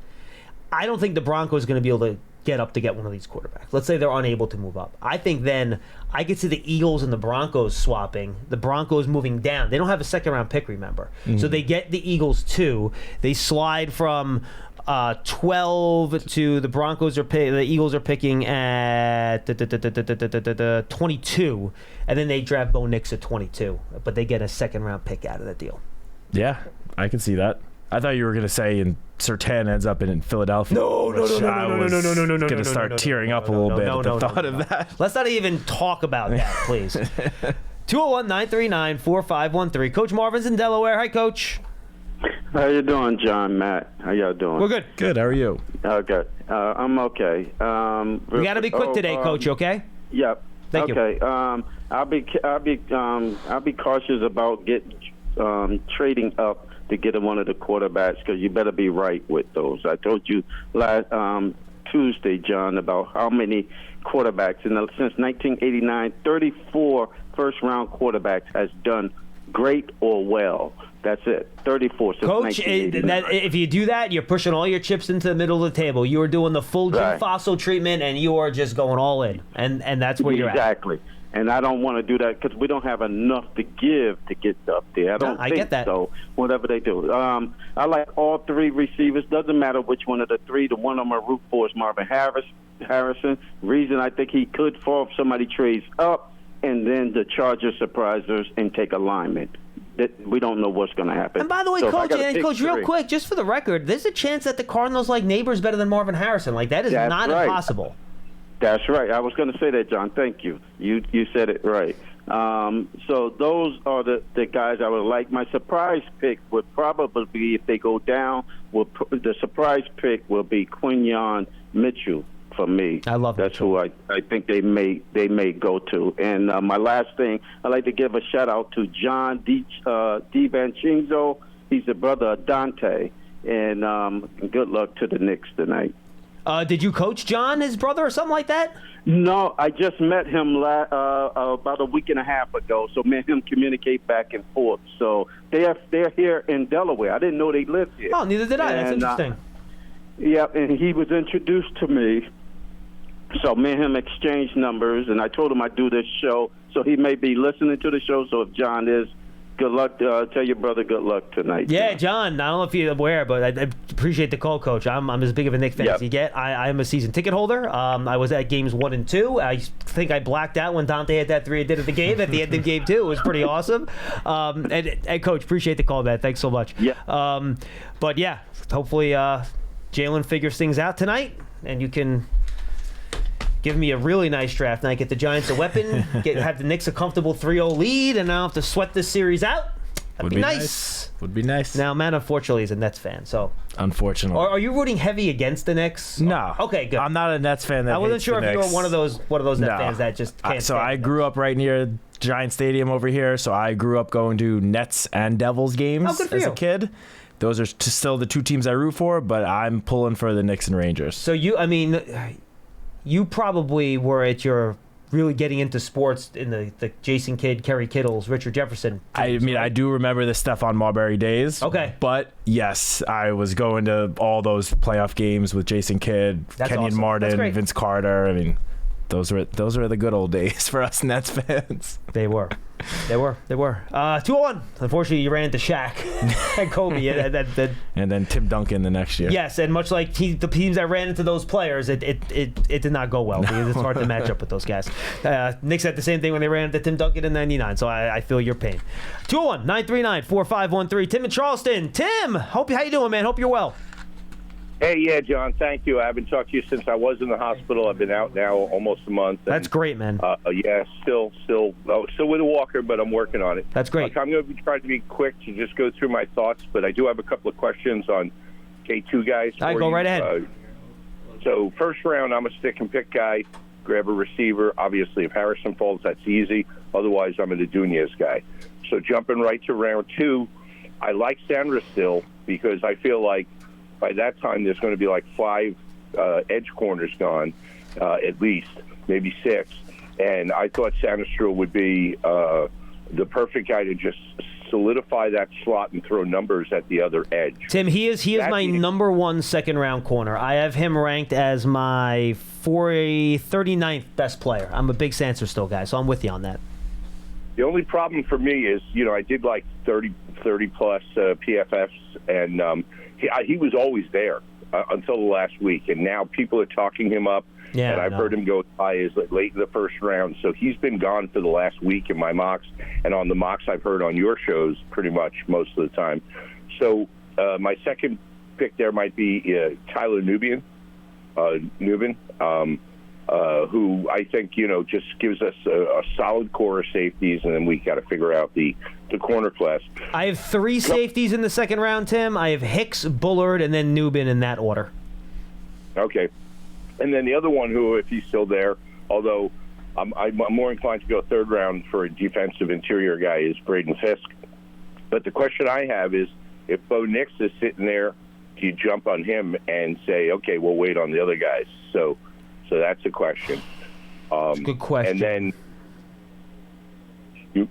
I don't think the Broncos are going to be able to get up to get one of these quarterbacks. Let's say they're unable to move up. I think then I could see the Eagles and the Broncos swapping, the Broncos moving down. They don't have a second round pick, remember. So they get the Eagles 2. They slide from 12 to the Broncos the Eagles are picking at 22, and then they draft Bo Nix at 22, but they get a second round pick out of that deal. Yeah, I can see that. I thought you were going to say Surtain ends up in Philadelphia. No. Going to start tearing up a little bit at the thought of that. Let's not even talk about that, please. 201-939-4513. Coach Marvin's in Delaware. Hi, Coach. How you doing, John, Matt? How y'all doing? We're good. Good. How are you? Okay. I'm okay. We got to be quick today, Coach. Okay? Yep. Thank you. Okay. I'll be cautious about trading up to get one of the quarterbacks, because you better be right with those. I told you last Tuesday, John, about how many quarterbacks since 1989, 34 first-round quarterbacks has done great or well. That's it. 34 since Coach, if you do that, you're pushing all your chips into the middle of the table. You are doing the full Jim Fossil treatment, and you are just going all in. And that's where you're at. Exactly. And I don't want to do that because we don't have enough to give to get up there. I get that. So. Whatever they do. I like all 3 receivers. Doesn't matter which one of the 3. The one I'm going to root for is Marvin Harrison. Reason I think he could fall if somebody trades up, and then the Chargers surprise us and take a lineman. We don't know what's going to happen. And by the way, Coach, real quick, just for the record, there's a chance that the Cardinals like Neighbors better than Marvin Harrison. Like, that is not impossible. That's right. I was going to say that, John. Thank you. You said it right. So those are the guys I would like. My surprise pick would probably be, if they go down, the surprise pick will be Quinyon Mitchell for me. I love that's Mitchell. Who I think they may go to. And my last thing, I'd like to give a shout out to John DiVincenzo. He's the brother of Dante. And good luck to the Knicks tonight. Did you coach John, his brother, or something like that? No, I just met him about a week and a half ago. So me and him communicate back and forth. So they're here in Delaware. I didn't know they lived here. Oh, neither did I. That's interesting. Yeah, and he was introduced to me. So me and him exchanged numbers, and I told him I'd do this show. So he may be listening to the show. So if John is, good luck. Tell your brother good luck tonight. Yeah, John, I don't know if you're aware, but I appreciate the call, Coach. I'm as big of a Knicks fan as you get. I am a season ticket holder. I was at games 1 and 2. I think I blacked out when Dante had that 3 I did at the game. At the end of game 2, it was pretty awesome. And Coach, appreciate the call, man. Thanks so much. Yeah. But yeah, hopefully Jalen figures things out tonight, and you can give me a really nice draft night. Get the Giants a weapon. Have the Knicks a comfortable 3-0 lead, and I don't have to sweat this series out. That'd be nice. Would be nice. Now, Matt, unfortunately, is a Nets fan, so. Unfortunately. Are you rooting heavy against the Knicks? No. Okay, good. I'm not a Nets fan. I wasn't sure if you were one of those Nets fans that just can't. So I grew up right near Giant Stadium over here, so I grew up going to Nets and Devils games as a kid. Those are still the two teams I root for, but I'm pulling for the Knicks and Rangers. So you probably were at your really getting into sports in the Jason Kidd, Kerry Kittles, Richard Jefferson teams, right? I do remember the Stephon Marbury days. Okay. But yes, I was going to all those playoff games with Jason Kidd, Kenyon awesome. Martin, Vince Carter. I mean, those were the good old days for us Nets fans. They were. 201. Unfortunately, you ran into Shaq and Kobe. And then Tim Duncan the next year. Yes, and much like the teams that ran into those players, it did not go well. Because it's hard to match up with those guys. Knicks had the same thing when they ran into Tim Duncan in '99, so I feel your pain. 201-939-4513. Tim in Charleston. Tim, how you doing, man? Hope you're well. Hey, yeah, John, thank you. I haven't talked to you since I was in the hospital. I've been out now almost a month. And, that's great, man. Yeah, still with a walker, but I'm working on it. That's great. I'm going to be trying to be quick to just go through my thoughts, but I do have a couple of questions on K2 guys. All right, go right ahead. So first round, I'm a stick and pick guy. Grab a receiver. Obviously, if Harrison falls, that's easy. Otherwise, I'm a Nunez guy. So jumping right to round 2, I like Sandra still because I feel like by that time, there's going to be like 5 edge corners gone, at least, maybe 6. And I thought Sandestro would be the perfect guy to just solidify that slot and throw numbers at the other edge. Tim, he is my number 1 second-round corner. I have him ranked as my 39th best player. I'm a big Sandestro guy, so I'm with you on that. The only problem for me is, I did like 30-plus PFFs, and he was always there until the last week, and now people are talking him up, and I've heard him go high as late in the first round. So he's been gone for the last week in my mocks, and on the mocks I've heard on your shows pretty much most of the time. So my second pick there might be Tyler Nubin, who I think, just gives us a solid core of safeties, and then we got to figure out the corner class. I have 3 safeties in the second round, Tim. I have Hicks, Bullard, and then Nubin in that order. Okay. And then the other one who, if he's still there, although I'm more inclined to go third round for a defensive interior guy, is Braden Fisk. But the question I have is, if Bo Nix is sitting there, do you jump on him and say, okay, we'll wait on the other guys? So that's a question. Good question. And then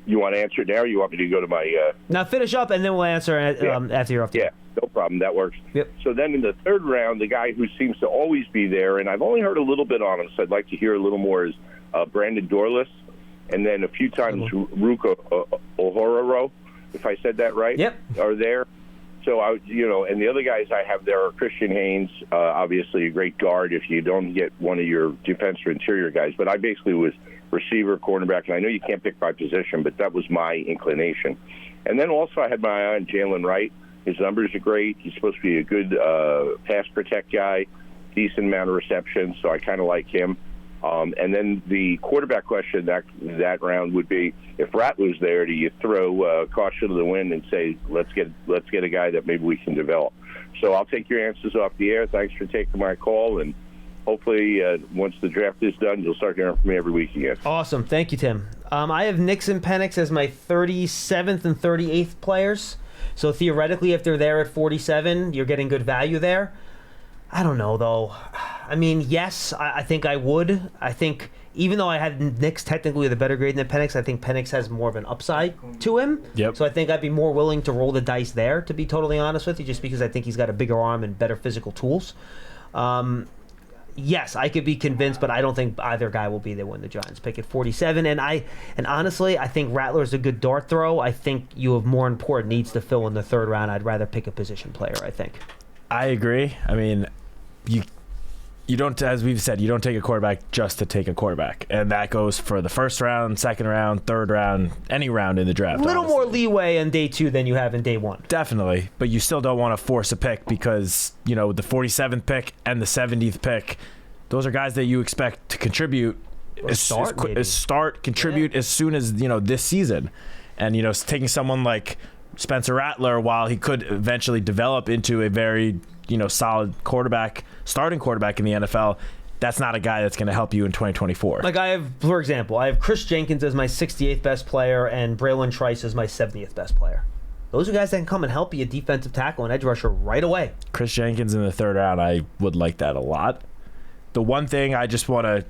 you want to answer it now, or you want me to go to my... Now finish up, and then we'll answer after you're off the Yeah, no problem. That works. Yep. So then in the third round, the guy who seems to always be there, and I've only heard a little bit on him, so I'd like to hear a little more, is Brandon Dorless, and then a few times Ruka Ohororo, if I said that right, are there. So, and the other guys I have there are Christian Haynes, obviously a great guard if you don't get one of your defense or interior guys. But I basically was receiver, cornerback, and I know you can't pick by position, but that was my inclination. And then also I had my eye on Jalen Wright. His numbers are great. He's supposed to be a good pass protect guy, decent amount of receptions, so I kind of like him. And then the quarterback question that round would be, if Rattler's there, do you throw caution to the wind and say, let's get a guy that maybe we can develop? So I'll take your answers off the air. Thanks for taking my call, and hopefully once the draft is done, you'll start hearing from me every week again. Awesome. Thank you, Tim. I have Nix and Penix as my 37th and 38th players. So theoretically, if they're there at 47, you're getting good value there. I don't know, though. I mean, yes, I think I would. I think even though I had Nix technically with a better grade than Penix, I think Penix has more of an upside to him. Yep. So I think I'd be more willing to roll the dice there, to be totally honest with you, just because I think he's got a bigger arm and better physical tools. Yes, I could be convinced, but I don't think either guy will be there when the Giants pick at 47. And honestly, I think Rattler's a good dart throw. I think you have more important needs to fill in the third round. I'd rather pick a position player, I think. I agree. I mean, you don't, as we've said, you don't take a quarterback just to take a quarterback. And that goes for the first round, second round, third round, any round in the draft. A little more leeway in day 2 than you have in day 1. Definitely. But you still don't want to force a pick because, the 47th pick and the 70th pick, those are guys that you expect to contribute as soon as, this season. And, taking someone like Spencer Rattler, while he could eventually develop into a very, solid starting quarterback in the NFL, that's not a guy that's going to help you in 2024. Like for example, I have Chris Jenkins as my 68th best player and Braylon Trice as my 70th best player. Those are guys that can come and help you, a defensive tackle and edge rusher right away. Chris Jenkins in the third round, I would like that a lot. The one thing I just want to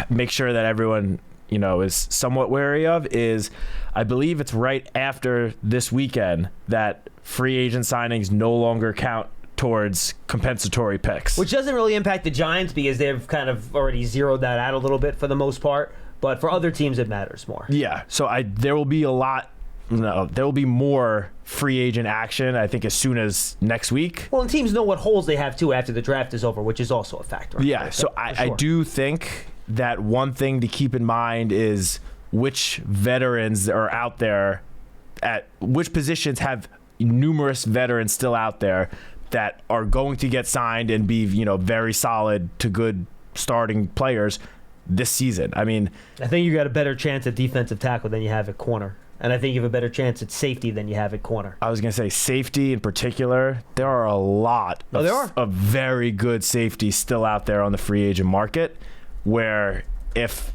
make sure that everyone is somewhat wary of is, I believe it's right after this weekend that free agent signings no longer count towards compensatory picks. Which doesn't really impact the Giants because they've kind of already zeroed that out a little bit for the most part. But for other teams, it matters more. Yeah, so there will be there will be more free agent action, I think, as soon as next week. Well, and teams know what holes they have, too, after the draft is over, which is also a factor. Yeah, so I do think that one thing to keep in mind is which veterans are out there, at which positions have numerous veterans still out there that are going to get signed and be, very solid to good starting players this season. I mean, I think you got a better chance at defensive tackle than you have at corner. And I think you have a better chance at safety than you have at corner. I was going to say safety in particular. There are a lot of very good safeties still out there on the free agent market, where if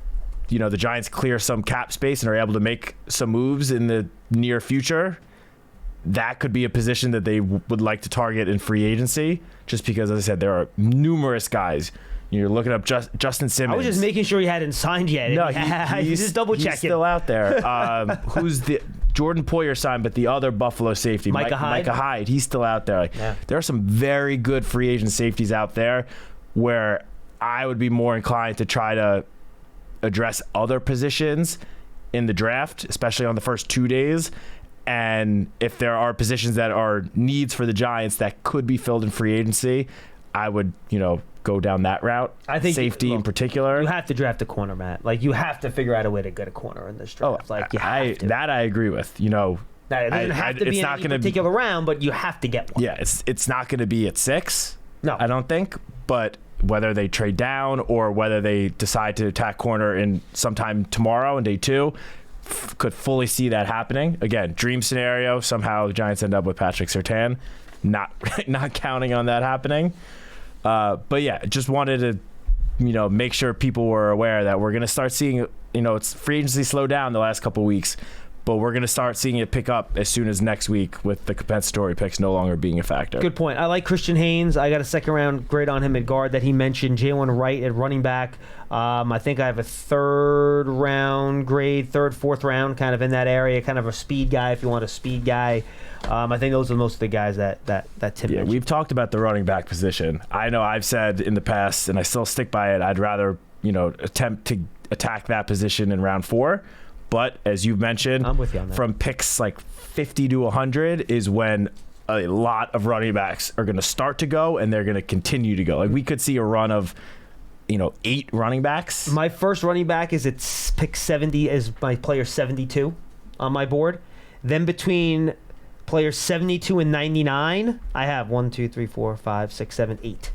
the Giants clear some cap space and are able to make some moves in the near future, that could be a position that they would like to target in free agency, just because, as I said, there are numerous guys. You're looking up Justin Simmons. I was just making sure he hadn't signed yet. No, he's just double checking. He's still out there. Who's the Jordan Poyer signed, but the other Buffalo safety, Micah Hyde. He's still out there. There are some very good free agent safeties out there where I would be more inclined to try to address other positions in the draft, especially on the first 2 days. And if there are positions that are needs for the Giants that could be filled in free agency, I would, go down that route. I think safety in particular. You have to draft a corner, Matt. Like, you have to figure out a way to get a corner in this draft. You have to. That I agree with. It doesn't have to be in any particular round, but you have to get one. Yeah, it's not going to be at 6. No, I don't think. But whether they trade down or whether they decide to attack corner in sometime tomorrow in day 2, could fully see that happening. Again, dream scenario. Somehow the Giants end up with Patrick Surtain. Not counting on that happening. But yeah, just wanted to, make sure people were aware that we're going to start seeing, it's free agency slow down the last couple of weeks, but we're going to start seeing it pick up as soon as next week with the compensatory picks no longer being a factor. Good point. I like Christian Haynes. I got a second round grade on him at guard that he mentioned. Jalen Wright at running back. I think I have a third round grade, fourth round, kind of in that area, kind of a speed guy if you want a speed guy. I think those are most of the guys that Tim mentioned. We've talked about the running back position. I know I've said in the past, and I still stick by it, I'd rather, attempt to attack that position in round 4. But as you've mentioned, I'm with you on that. From picks like 50 to 100 is when a lot of running backs are going to start to go, and they're going to continue to go. Like, we could see a run of 8 running backs. My first running back is at pick 70 as my player 72 on my board. Then between players 72 and 99, I have 1, 2, 3, 4, 5, 6, 7, 8.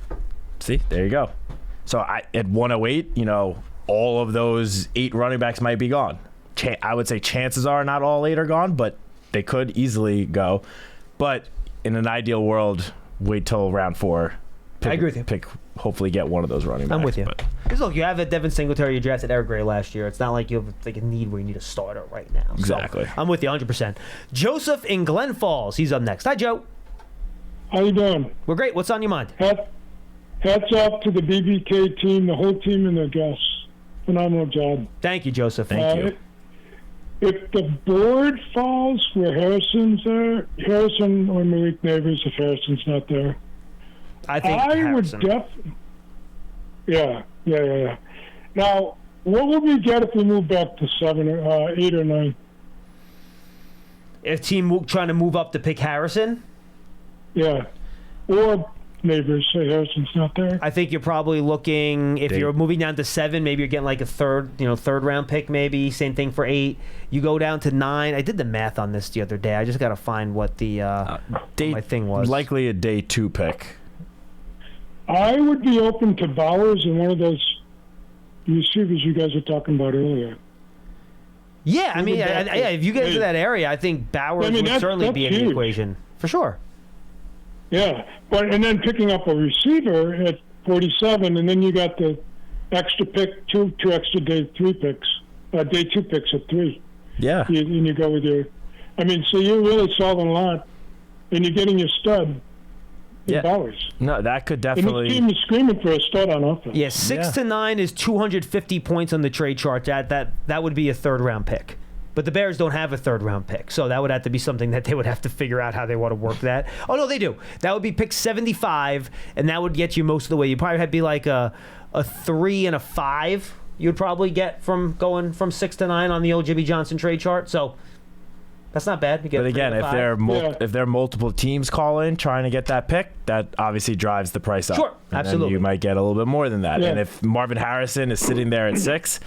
See, there you go. So at 108, all of those 8 running backs might be gone. I would say chances are not all 8 are gone, but they could easily go. But in an ideal world, wait till round 4. I agree with you. Hopefully get one of those running backs. I'm with you. Because look, you have a Devin Singletary you drafted Eric Gray last year. It's not like you have a need where you need a starter right now. Exactly. So I'm with you 100%. Joseph in Glen Falls. He's up next. Hi, Joe. How you doing? We're great. What's on your mind? Hats off to the BBK team, the whole team and their guests. Phenomenal job. Thank you, Joseph. Thank you. If the board falls where Harrison or Malik Neighbors, if Harrison's not there, I think Harrison. Yeah. Now, what would we get if we move back to 7 or 8 or 9? If team trying to move up to pick Harrison? Yeah. Or Neighbors, say Harrison's not there. I think you're probably looking, if you're moving down to 7, maybe you're getting like a third round pick maybe. Same thing for 8. You go down to 9. I did the math on this the other day. I just got to find what the my thing was. Likely a day 2 pick. I would be open to Bowers and one of those receivers you guys were talking about earlier. Yeah, I mean, if you get into that area, I think Bowers would certainly be in the equation for sure. Yeah, and then picking up a receiver at 47, and then you got the extra pick, two extra day two picks at 3. Yeah. And you go with your, so you're really solving a lot, and you're getting your stud in Bowers. No, that could definitely. And the team is screaming for a stud on offense. Yeah, 6 to 9 is 250 points on the trade chart. That would be a third-round pick. But the Bears don't have a third-round pick, so that would have to be something that they would have to figure out how they want to work that. Oh, no, they do. That would be pick 75, and that would get you most of the way. You'd probably have to be like a 3 and a 5 you'd probably get from going from 6 to 9 on the old Jimmy Johnson trade chart. So that's not bad. But again, if there are multiple teams calling trying to get that pick, that obviously drives the price up. Sure, absolutely. Then you might get a little bit more than that. Yeah. And if Marvin Harrison is sitting there at 6,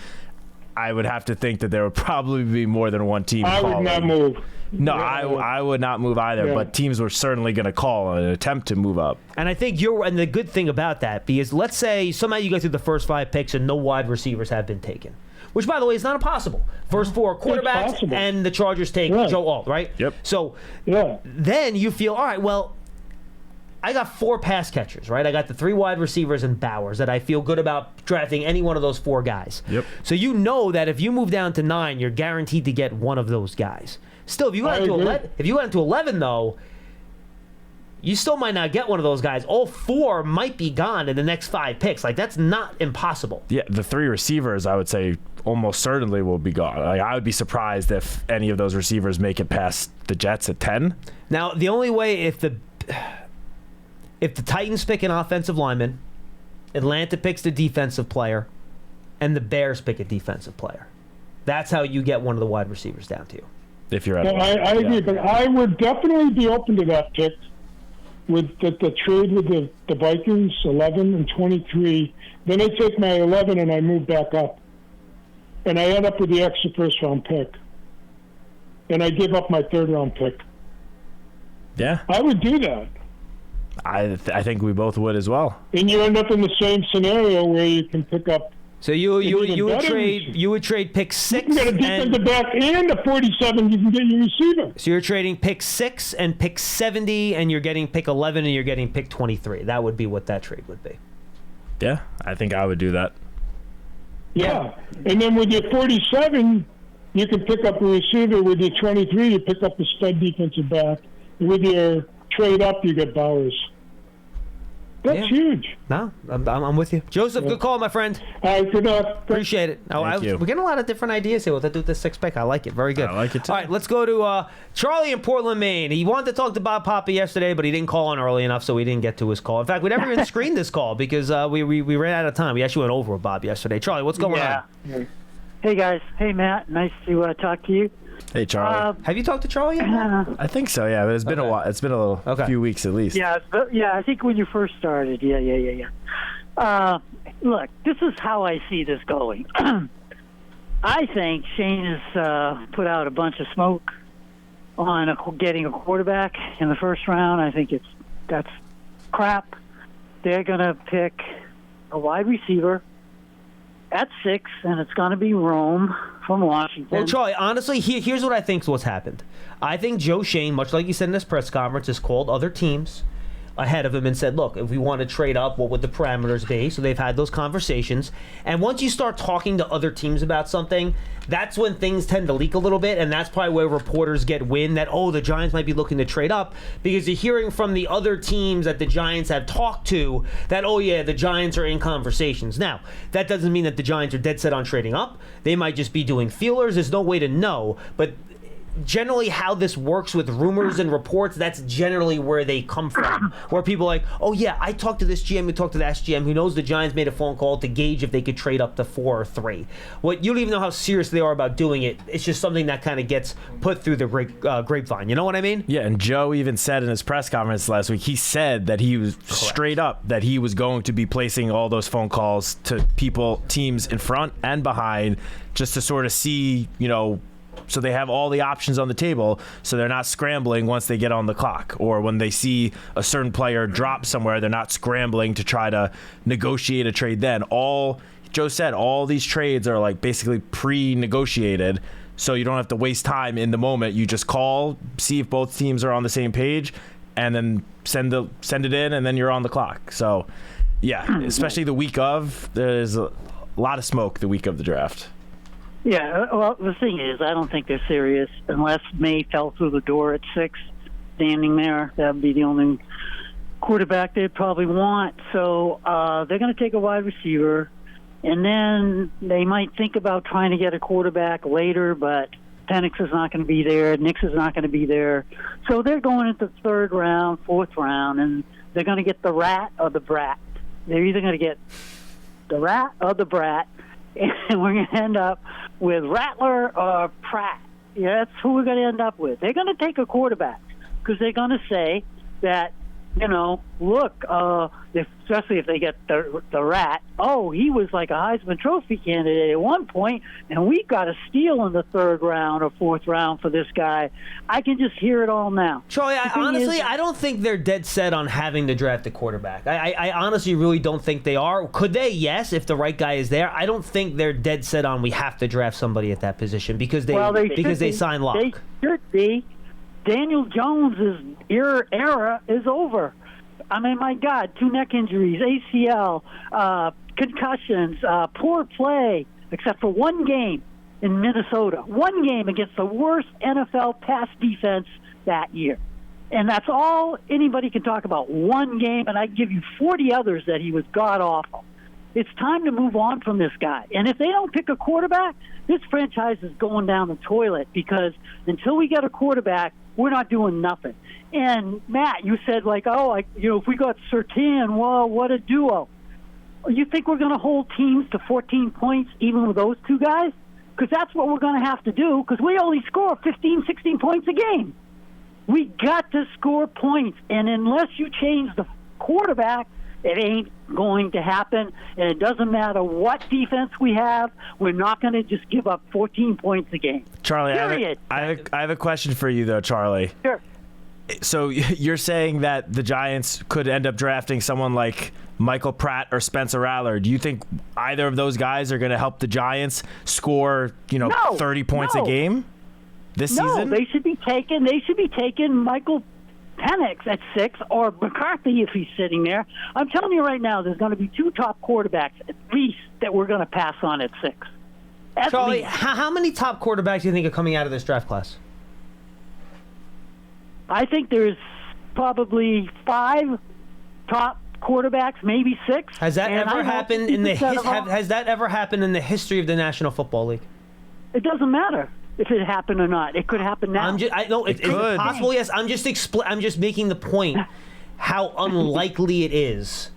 I would have to think that there would probably be more than one team calling. I would not move. No, I would not move either, but teams were certainly going to call an attempt to move up. And I think and the good thing about that, because let's say somehow you go through the first 5 picks and no wide receivers have been taken, which, by the way, is not impossible. First 4 quarterbacks, and the Chargers take Joe Alt, right? Yep. So then you feel, all right, well, I got 4 pass catchers, right? I got the 3 wide receivers and Bowers that I feel good about drafting any one of those 4 guys. Yep. So you know that if you move down to 9, you're guaranteed to get one of those guys. Still, if you went into 11, though, you still might not get one of those guys. All 4 might be gone in the next 5 picks. Like, that's not impossible. Yeah, the 3 receivers, I would say, almost certainly will be gone. Like, I would be surprised if any of those receivers make it past the Jets at 10. Now, the only way if the Titans pick an offensive lineman, Atlanta picks the defensive player, and the Bears pick a defensive player, that's how you get one of the wide receivers down to you. If you're at I agree, but I would definitely be open to that pick with the trade with the Vikings, 11 and 23. Then I take my 11 and I move back up. And I end up with the extra first-round pick. And I give up my third-round pick. Yeah. I would do that. I think we both would as well. And you end up in the same scenario where you can pick up. So you would trade pick 6. You can get a defensive back and a 47. You can get your receiver. So you're trading pick 6 and pick 70, and you're getting pick 11, and you're getting pick 23. That would be what that trade would be. Yeah, I think I would do that. Yeah, and then with your 47, you can pick up a receiver. With your 23, you pick up a stud defensive back. And with your trade up, you get Bowers. That's huge. No, I'm with you. Joseph, good call, my friend. All right, good luck. Appreciate it. Thank you. We're getting a lot of different ideas here. What to do with this 6 pick. I like it. Very good. I like it too. All right, let's go to Charlie in Portland, Maine. He wanted to talk to Bob Papa yesterday, but he didn't call in early enough, so we didn't get to his call. In fact, we never even screened this call because we ran out of time. We actually went over with Bob yesterday. Charlie, what's going on? Hey, guys. Hey, Matt. Nice to talk to you. Hey, Charlie. Have you talked to Charlie yet? I think so, yeah. But it's been a while. It's been a few weeks at least. Yeah, I think when you first started. Yeah. Look, this is how I see this going. I think Shane has put out a bunch of smoke on getting a quarterback in the first round. I think that's crap. They're going to pick a wide receiver at 6, and it's going to be Rome from Washington. Well, Charlie, honestly, here's what I think is what's happened. I think Joe Shane, much like he said in this press conference, has called other teams ahead of him and said, look, if we want to trade up, what would the parameters be? So they've had those conversations. And once you start talking to other teams about something, that's when things tend to leak a little bit, and that's probably where reporters get wind that, the Giants might be looking to trade up, because you're hearing from the other teams that the Giants have talked to that, the Giants are in conversations. Now, that doesn't mean that the Giants are dead set on trading up. They might just be doing feelers. There's no way to know, but generally how this works with rumors and reports, that's generally where they come from. Where people are like, I talked to this GM, who talked to that GM, who knows the Giants made a phone call to gauge if they could trade up to 4 or 3. You don't even know how serious they are about doing it. It's just something that kind of gets put through the grapevine. You know what I mean? Yeah, and Joe even said in his press conference last week, he said that he was straight up that he was going to be placing all those phone calls to teams in front and behind, just to sort of see, so they have all the options on the table, so they're not scrambling once they get on the clock, or when they see a certain player drop somewhere, they're not scrambling to try to negotiate a trade then. Joe said all these trades are like basically pre-negotiated, so you don't have to waste time in the moment. You just call, see if both teams are on the same page, and then send it in, and then you're on the clock. So, yeah, especially the week of, there's a lot of smoke the week of the draft. Yeah, well, the thing is, I don't think they're serious unless May fell through the door at 6, standing there. That would be the only quarterback they'd probably want. So they're going to take a wide receiver, and then they might think about trying to get a quarterback later, but Penix is not going to be there. Nix is not going to be there. So they're going into the 3rd round, 4th round, and they're going to get the rat or the brat. They're either going to get the rat or the brat, and we're going to end up with Rattler or Pratt. Yeah, that's who we're going to end up with. They're going to take a quarterback because they're going to say that, look, especially if they get the rat, he was like a Heisman Trophy candidate at one point, and we got a steal in the 3rd round or 4th round for this guy. I can just hear it all now. Charlie, I don't think they're dead set on having to draft a quarterback. I honestly really don't think they are. Could they? Yes, if the right guy is there. I don't think they're dead set on we have to draft somebody at that position because they sign Locke. They should be. Daniel Jones' era is over. I mean, my God, 2 neck injuries, ACL, concussions, poor play, except for one game in Minnesota. One game against the worst NFL pass defense that year. And that's all anybody can talk about. One game, and I'd give you 40 others that he was god-awful. It's time to move on from this guy. And if they don't pick a quarterback, this franchise is going down the toilet because until we get a quarterback, we're not doing nothing. And, Matt, you said, if we got Surtain, well, what a duo. You think we're going to hold teams to 14 points even with those 2 guys? Because that's what we're going to have to do because we only score 15, 16 points a game. We got to score points. And unless you change the quarterback, it ain't going to happen, and it doesn't matter what defense we have. We're not going to just give up 14 points a game. Charlie, I have a question for you, though, Charlie. Sure. So you're saying that the Giants could end up drafting someone like Michael Pratt or Spencer Rattler. Do you think either of those guys are going to help the Giants score, 30 points a game this season? No, they should be taking Michael Penix at 6 or McCarthy if he's sitting there. I'm telling you right now, there's going to be 2 top quarterbacks at least that we're going to pass on at 6. Charlie, how many top quarterbacks do you think are coming out of this draft class? I think there's probably 5 top quarterbacks, maybe 6. Has that ever happened in the history of the National Football League? It doesn't matter if it happened or not. It could happen now. It's possible. Yes, I'm just making the point how unlikely it is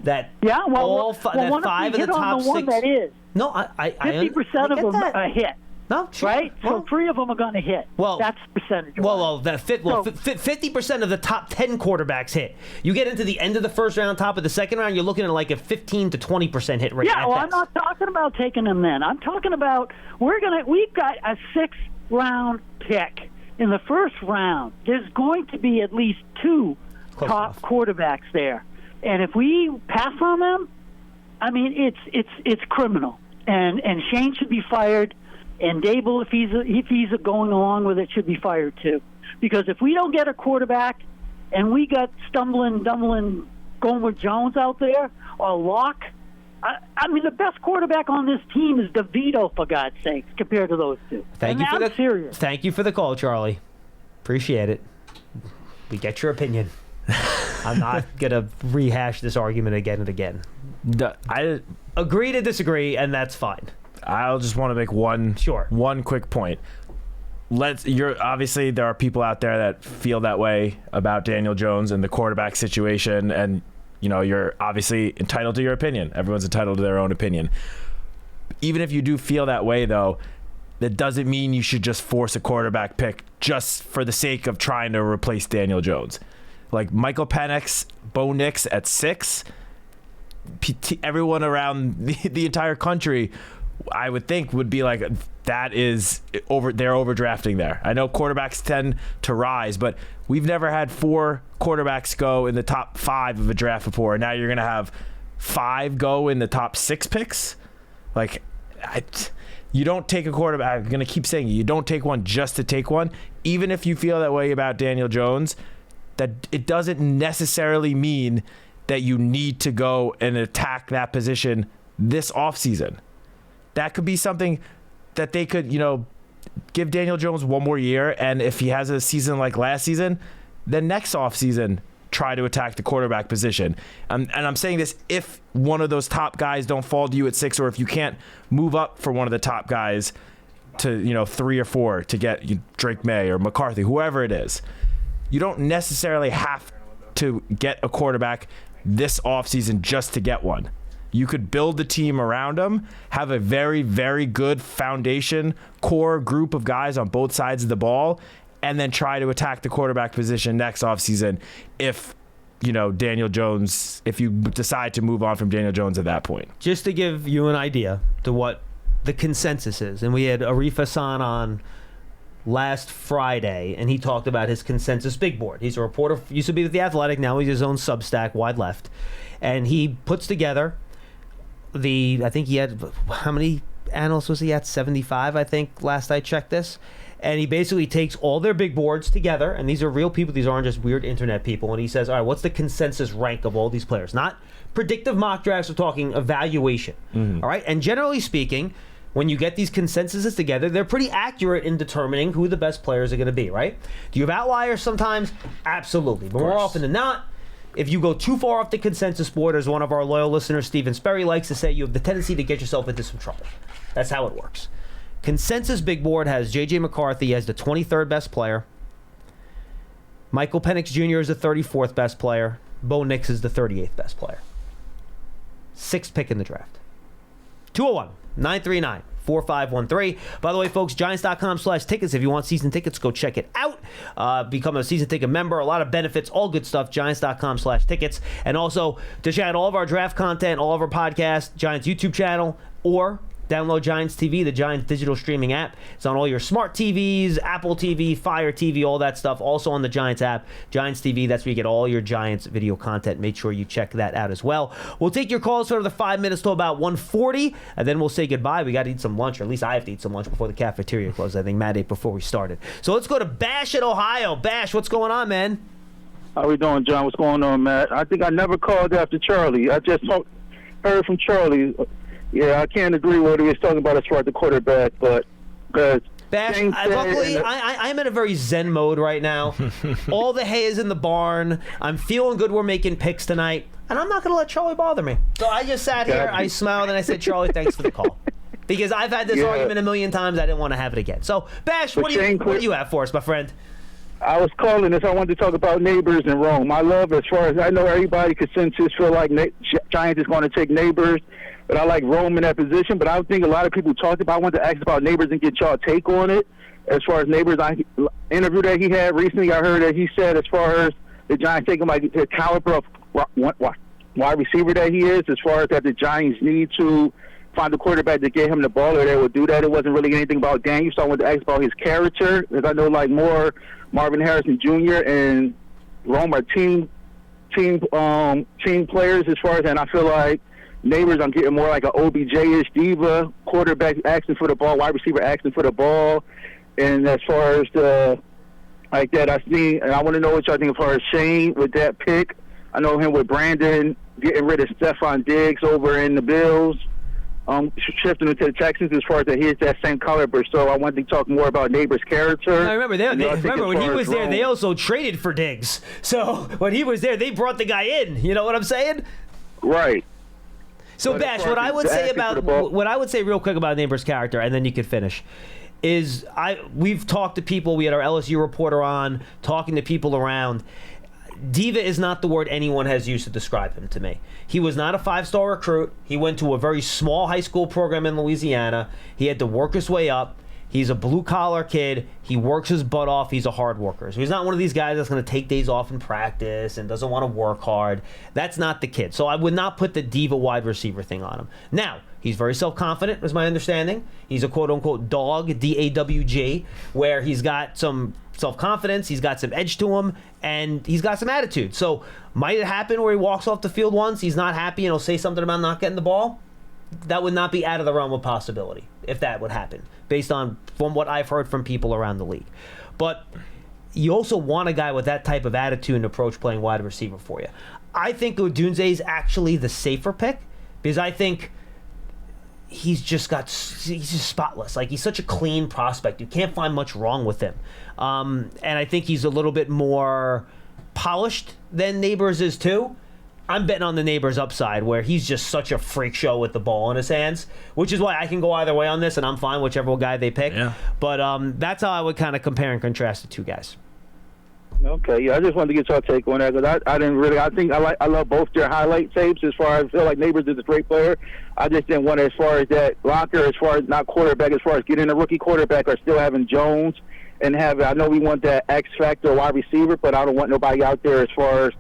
that all 5 of the top 6. That is. No, I 50% of them are hit. No, sure. Right? So 3 of them are going to hit. Well, that's percentage. 50% of the top 10 quarterbacks hit. You get into the end of the 1st round, top of the 2nd round, you're looking at like a 15 to 20% hit rate. Yeah, well, I'm not talking about taking them then. I'm talking about we've got a 6th round pick in the 1st round. There's going to be at least 2 top quarterbacks there, and if we pass on them, I mean it's criminal. And Shane should be fired. And Dable, if he's going along with it, should be fired too. Because if we don't get a quarterback and we got stumbling, Gomer Jones out there or Locke, I mean, the best quarterback on this team is DeVito, for God's sakes, compared to those 2. Serious. Thank you for the call, Charlie. Appreciate it. We get your opinion. I'm not going to rehash this argument again and again. I agree to disagree, and that's fine. I'll just want to make one quick point. Obviously there are people out there that feel that way about Daniel Jones and the quarterback situation, and you're obviously entitled to your opinion. Everyone's entitled to their own opinion. Even if you do feel that way, though, that doesn't mean you should just force a quarterback pick just for the sake of trying to replace Daniel Jones. Like Michael Penix, Bo Nix at 6, everyone around the entire country, I would think, would be like, that is over. They're overdrafting there. I know quarterbacks tend to rise, but we've never had 4 quarterbacks go in the top 5 of a draft before. Now you're going to have 5 go in the top 6 picks. Like, You don't take a quarterback. I'm going to keep saying it. You don't take one just to take one. Even if you feel that way about Daniel Jones, that it doesn't necessarily mean that you need to go and attack that position this offseason. That could be something that they could, give Daniel Jones one more year, and if he has a season like last season, then next offseason, try to attack the quarterback position. And I'm saying this if one of those top guys don't fall to you at 6, or if you can't move up for one of the top guys to 3 or 4 to get Drake May or McCarthy, whoever it is. You don't necessarily have to get a quarterback this offseason just to get one. You could build the team around him, have a very, very good foundation, core group of guys on both sides of the ball, and then try to attack the quarterback position next offseason if, Daniel Jones, if you decide to move on from Daniel Jones at that point. Just to give you an idea to what the consensus is, and we had Arif Hassan on last Friday, and he talked about his consensus big board. He's a reporter, used to be with The Athletic, now he's his own Substack, Wide Left, and he puts together I think he had, how many analysts was he at? 75, I think, last I checked this. And he basically takes all their big boards together, and these are real people, these aren't just weird internet people, and he says, all right, what's the consensus rank of all these players? Not predictive mock drafts, we're talking evaluation. All right, and generally speaking, when you get these consensuses together, they're pretty accurate in determining who the best players are going to be, right? Do you have outliers sometimes? Absolutely. But more often than not, if you go too far off the consensus board, as one of our loyal listeners, Stephen Sperry, likes to say, you have the tendency to get yourself into some trouble. That's how it works. Consensus big board has J.J. McCarthy as the 23rd best player. Michael Penix Jr. is the 34th best player. Bo Nix is the 38th best player. 6th pick in the draft. 201-939-4513. By the way, folks, Giants.com/tickets. If you want season tickets, go check it out. Become a season ticket member. A lot of benefits, all good stuff. Giants.com/tickets. And also, to check out all of our draft content, all of our podcasts, Giants YouTube channel, or download Giants TV, the Giants digital streaming app. It's on all your smart TVs, Apple TV, Fire TV, all that stuff. Also on the Giants app, Giants TV. That's where you get all your Giants video content. Make sure you check that out as well. We'll take your calls for the 5 minutes till about 1:40, and then we'll say goodbye. We got to eat some lunch, or at least I have to eat some lunch before the cafeteria closes. I think Matt ate before we started. So let's go to Bash in Ohio. Bash, what's going on, man? How we doing, John? What's going on, Matt? I think I never called after Charlie. I just heard from Charlie. Yeah, I can't agree with what he was talking about as far as the quarterback, but Bash, luckily, I'm in a very zen mode right now. All the hay is in the barn. I'm feeling good we're making picks tonight, and I'm not going to let Charlie bother me. So I just sat here, I smiled, and I said, Charlie, thanks for the call. Because I've had this argument a million times. I didn't want to have it again. So, Bash, what do you have for us, my friend? I was calling this. I wanted to talk about Neighbors in Rome. I love, as far as I know, everybody consensus feel like Giants is going to take Neighbors. But I like Rome in that position. But I don't think a lot of people talked about. I wanted to ask about Neighbors and get y'all take on it. As far as Neighbors, interview that he had recently, I heard that he said as far as the Giants take him like the caliber of wide receiver that he is, as far as that the Giants need to find a quarterback to get him the ball, or they would do that. It wasn't really anything about Daniel, so I wanted to ask about his character, because I know like more Marvin Harrison Jr. and Rome are team players as far as, and I feel like Neighbors, I'm getting more like an OBJ-ish diva, quarterback asking for the ball, wide receiver asking for the ball. And as far as like that, I see, and I want to know what y'all think as far as Shane with that pick. I know him with Brandon getting rid of Stephon Diggs over in the Bills, shifting him to the Texans as far as that he is that same caliber. So I wanted to talk more about Neighbors' character. I remember remember when he was there, they also traded for Diggs. So when he was there, they brought the guy in. You know what I'm saying? Right. So Bash, what I would say real quick about Neighbors' character, and then you could finish, is we've talked to people. We had our LSU reporter on, talking to people around. Diva is not the word anyone has used to describe him to me. He was not a 5-star recruit. He went to a very small high school program in Louisiana. He had to work his way up. He's a blue-collar kid. He works his butt off. He's a hard worker. So he's not one of these guys that's going to take days off in practice and doesn't want to work hard. That's not the kid. So I would not put the diva wide receiver thing on him. Now, he's very self-confident, is my understanding. He's a quote-unquote dog, D-A-W-G, where he's got some self-confidence, he's got some edge to him, and he's got some attitude. So might it happen where he walks off the field once, he's not happy, and he'll say something about not getting the ball? that would not be out of the realm of possibility if that would happen, based on from what I've heard from people around the league. But you also want a guy with that type of attitude and approach playing wide receiver for you. I think Odunze is actually the safer pick because I think he's just spotless. Like, he's such a clean prospect. You can't find much wrong with him. And I think he's a little bit more polished than Neighbors is too. I'm betting on the Neighbors upside, where he's just such a freak show with the ball in his hands, which is why I can go either way on this, and I'm fine whichever guy they pick. Yeah. But that's how I would kind of compare and contrast the two guys. Okay, yeah, I just wanted to get your take on that because I didn't really. I love both their highlight tapes. As far as I feel like Neighbors is a great player, I just didn't want as far as that locker, as far as not quarterback, as far as getting a rookie quarterback or still having Jones and having. I know we want that X factor wide receiver, but I don't want nobody out there as far as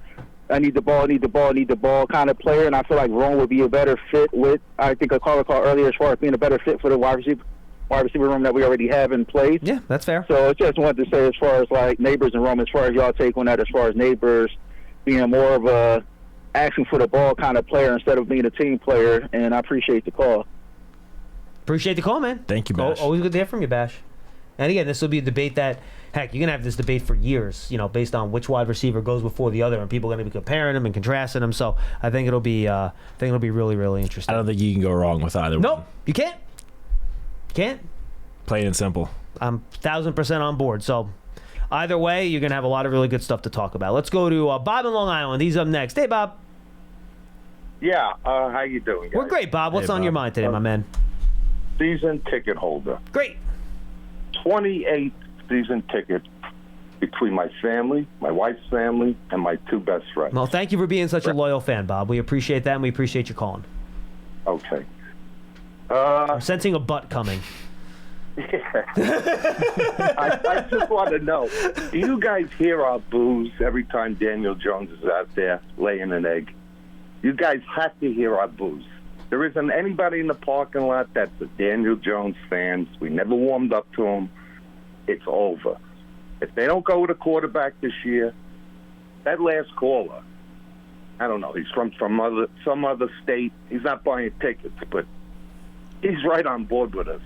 I need the ball kind of player. And I feel like Rome would be a better fit with. I think a caller called earlier as far as being a better fit for the wide receiver room that we already have in place. Yeah, that's fair. So I just wanted to say, as far as like Neighbors and Rome, as far as y'all take on that, as far as Neighbors being more of a asking for the ball kind of player instead of being a team player, and I appreciate the call. Appreciate the call, man. Thank you, Bash. Always good to hear from you, Bash. And again, this will be a debate that, heck, you're going to have this debate for years, based on which wide receiver goes before the other, and people are going to be comparing them and contrasting them. So I think it'll be really, really interesting. I don't think you can go wrong with either one. Nope, you can't. Can't. Plain and simple. I'm 1,000% on board. So either way, you're going to have a lot of really good stuff to talk about. Let's go to Bob in Long Island. He's up next. Hey, Bob. Yeah, how you doing, guys? We're great, Bob. What's on your mind today, my man? Season ticket holder. Great. 28 season tickets between my family, my wife's family, and my two best friends. Well, thank you for being such a loyal fan, Bob. We appreciate that, and we appreciate you calling. Okay. I'm sensing a butt coming. Yeah. I just want to know, do you guys hear our boos every time Daniel Jones is out there laying an egg? You guys have to hear our boos. There isn't anybody in the parking lot that's a Daniel Jones fan. We never warmed up to him. It's over. If they don't go with a quarterback this year, that last caller, I don't know, he's from some other state. He's not buying tickets, but he's right on board with us.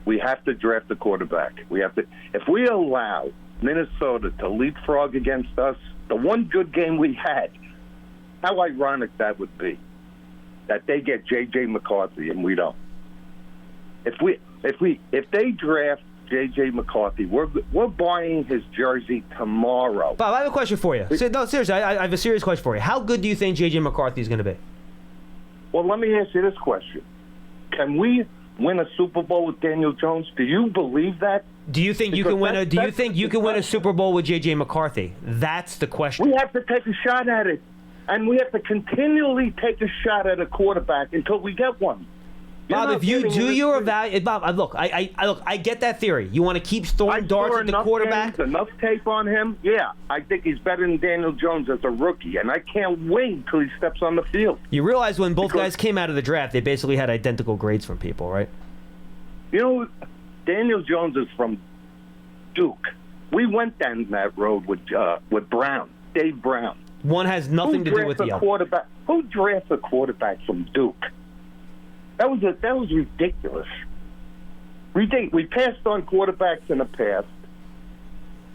We have to draft a quarterback. If we allow Minnesota to leapfrog against us, the one good game we had, how ironic that would be, that they get J.J. McCarthy and we don't. If they draft J.J. McCarthy, we're buying his jersey tomorrow. Bob, I have a question for you. No, seriously, I have a serious question for you. How good do you think J.J. McCarthy is going to be? Well, let me ask you this question. Can we win a Super Bowl with Daniel Jones? Do you believe that? Do you think you can win a Super Bowl with J.J. McCarthy? That's the question. We have to take a shot at it. And we have to continually take a shot at a quarterback until we get one. Bob, if you do your evaluation, Bob, look, I get that theory. You want to keep throwing darts at the quarterback. Enough tape on him. Yeah, I think he's better than Daniel Jones as a rookie, and I can't wait till he steps on the field. You realize when both guys came out of the draft, they basically had identical grades from people, right? You know, Daniel Jones is from Duke. We went down that road with Brown, Dave Brown. One has nothing to do with the other. Who drafts a quarterback from Duke? That was ridiculous. We passed on quarterbacks in the past.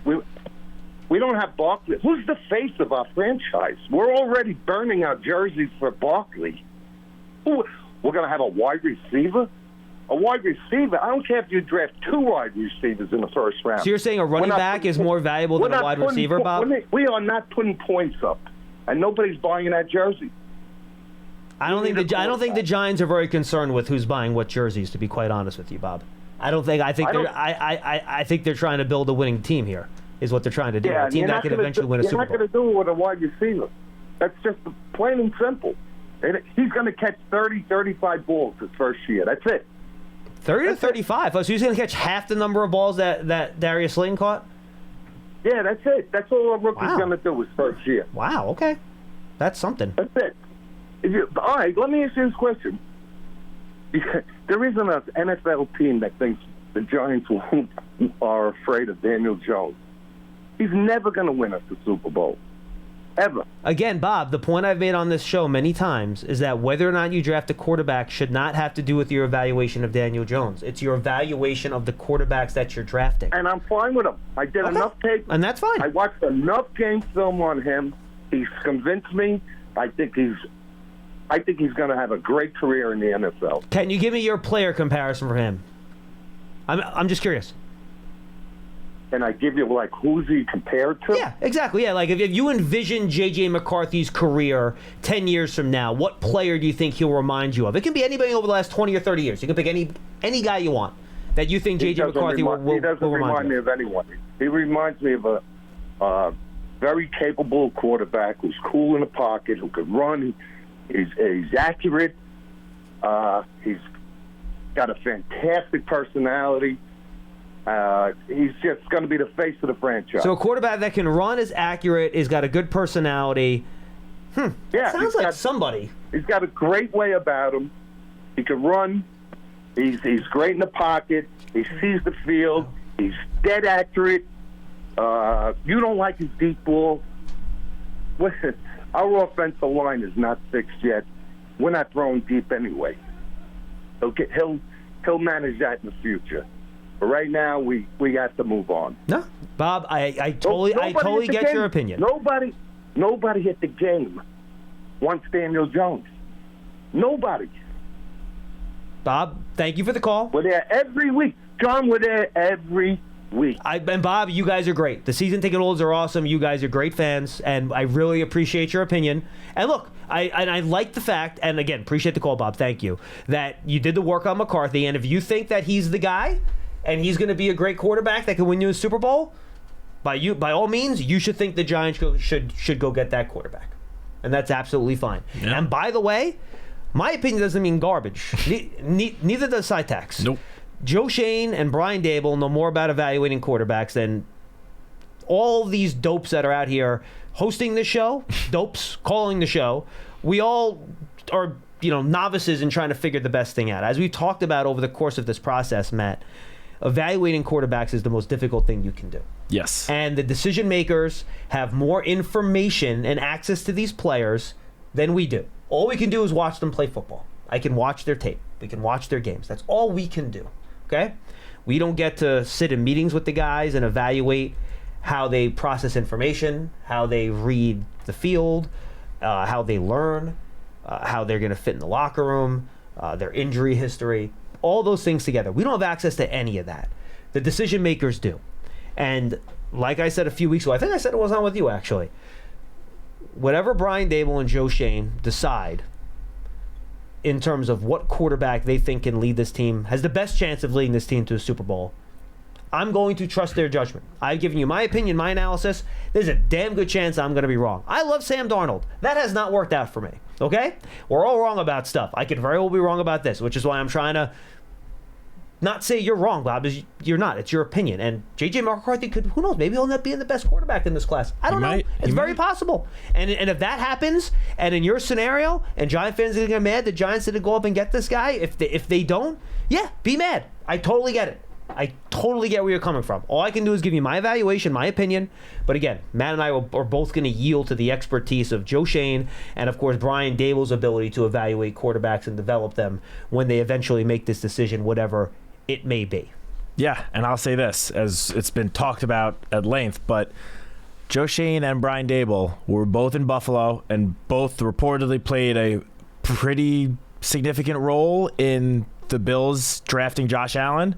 We don't have Barkley. Who's the face of our franchise? We're already burning our jerseys for Barkley. We're going to have a wide receiver? A wide receiver? I don't care if you draft two wide receivers in the first round. So you're saying a running back is more valuable than a wide receiver, Bob? We are not putting points up, and nobody's buying that jersey. I don't think the Giants are very concerned with who's buying what jerseys, to be quite honest with you, Bob. I think they're trying to build a winning team here, is what they're trying to do. Yeah, a team that can eventually win a Super Bowl. You're not going to do it with a wide receiver. That's just plain and simple. He's going to catch 30, 35 balls his first year. That's it. 30 to 35? Oh, so he's going to catch half the number of balls that Darius Slayton caught? Yeah, that's it. That's all a rookie's going to do his first year. Wow, okay. That's something. That's it. All right, let me ask you this question. There isn't an NFL team that thinks the Giants are afraid of Daniel Jones. He's never going to win us the Super Bowl. ever. Again, Bob, the point I've made on this show many times is that whether or not you draft a quarterback should not have to do with your evaluation of Daniel Jones. It's your evaluation of the quarterbacks that you're drafting. And I'm fine with him. I did enough tape. And that's fine. I watched enough game film on him. He's convinced me. I think he's going to have a great career in the NFL. Can you give me your player comparison for him? I'm just curious. And I give you, like, who's he compared to? Yeah, exactly. Yeah, like if you envision J.J. McCarthy's career 10 years from now, what player do you think he'll remind you of? It can be anybody over the last 20 or 30 years. You can pick any guy you want that you think J.J. McCarthy will remind you. He doesn't remind me of anyone. He reminds me of a very capable quarterback who's cool in the pocket, who could run. He's accurate. He's got a fantastic personality. He's just going to be the face of the franchise. So a quarterback that can run, is accurate, has got a good personality. Yeah, sounds like somebody. He's got a great way about him. He can run. He's great in the pocket. He sees the field. He's dead accurate. You don't like his deep ball. Our offensive line is not fixed yet. We're not throwing deep anyway. Okay, he'll manage that in the future. But right now, we have to move on. No, Bob, I totally get your opinion. Nobody at the game wants Daniel Jones. Nobody. Bob, thank you for the call. We're there every week. John, we're there every week. And Bob, you guys are great. The season ticket holders are awesome. You guys are great fans, and I really appreciate your opinion. And look, I like the fact, and again, appreciate the call, Bob. Thank you, that you did the work on McCarthy. And if you think that he's the guy, and he's going to be a great quarterback that can win you a Super Bowl, by all means, you should think the Giants should go get that quarterback, and that's absolutely fine. Yeah. And by the way, my opinion doesn't mean garbage. Neither does Citak's. Nope. Joe Shane and Brian Dable know more about evaluating quarterbacks than all these dopes that are out here hosting the show, dopes calling the show. We all are, novices in trying to figure the best thing out. As we've talked about over the course of this process, Matt, evaluating quarterbacks is the most difficult thing you can do. Yes. And the decision makers have more information and access to these players than we do. All we can do is watch them play football. I can watch their tape. We can watch their games. That's all we can do. Okay? We don't get to sit in meetings with the guys and evaluate how they process information, how they read the field, how they learn, how they're going to fit in the locker room, their injury history, all those things together. We don't have access to any of that. The decision makers do. And like I said a few weeks ago, I think I said it was on with you actually, whatever Brian Dable and Joe Shane decide in terms of what quarterback they think can lead this team, has the best chance of leading this team to a Super Bowl, I'm going to trust their judgment. I've given you my opinion, my analysis. There's a damn good chance I'm going to be wrong. I love Sam Darnold. That has not worked out for me. Okay? We're all wrong about stuff. I could very well be wrong about this, which is why I'm trying to not say you're wrong, Bob. You're not. It's your opinion. And J.J. McCarthy could, who knows, maybe he'll end up being the best quarterback in this class. I don't know. It's very possible. And if that happens, and in your scenario, and Giant fans are going to get mad, the Giants didn't go up and get this guy, if they don't, yeah, be mad. I totally get it. I totally get where you're coming from. All I can do is give you my evaluation, my opinion. But again, Matt and I are both going to yield to the expertise of Joe Shane and, of course, Brian Dable's ability to evaluate quarterbacks and develop them when they eventually make this decision, whatever it may be. Yeah, and I'll say this, as it's been talked about at length, but Joe Shane and Brian Dable were both in Buffalo and both reportedly played a pretty significant role in the Bills drafting Josh Allen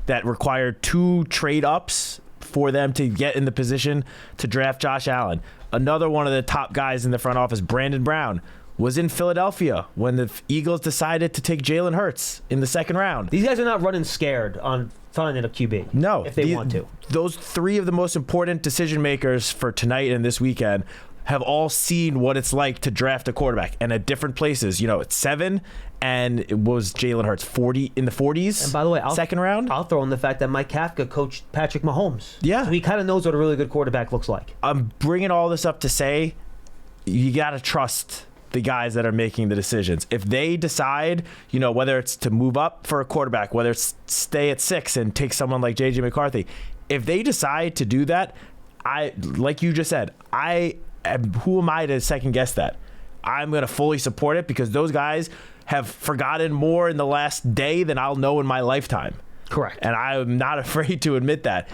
that required 2 trade-ups for them to get in the position to draft Josh Allen. Another one of the top guys in the front office, Brandon Brown, was in Philadelphia when the Eagles decided to take Jalen Hurts in the second round. These guys are not running scared on finding a QB. No. If they want to. Those 3 of the most important decision makers for tonight and this weekend have all seen what it's like to draft a quarterback, and at different places. It's 7, and it was Jalen Hurts 40 in the 40s. And by the way, second round. I'll throw in the fact that Mike Kafka coached Patrick Mahomes. Yeah, so he kind of knows what a really good quarterback looks like. I'm bringing all this up to say you got to trust the guys that are making the decisions. If they decide, whether it's to move up for a quarterback, whether it's stay at 6 and take someone like J.J. McCarthy, if they decide to do that, like you just said, I And who am I to second guess that? I'm going to fully support it because those guys have forgotten more in the last day than I'll know in my lifetime. Correct. And I'm not afraid to admit that.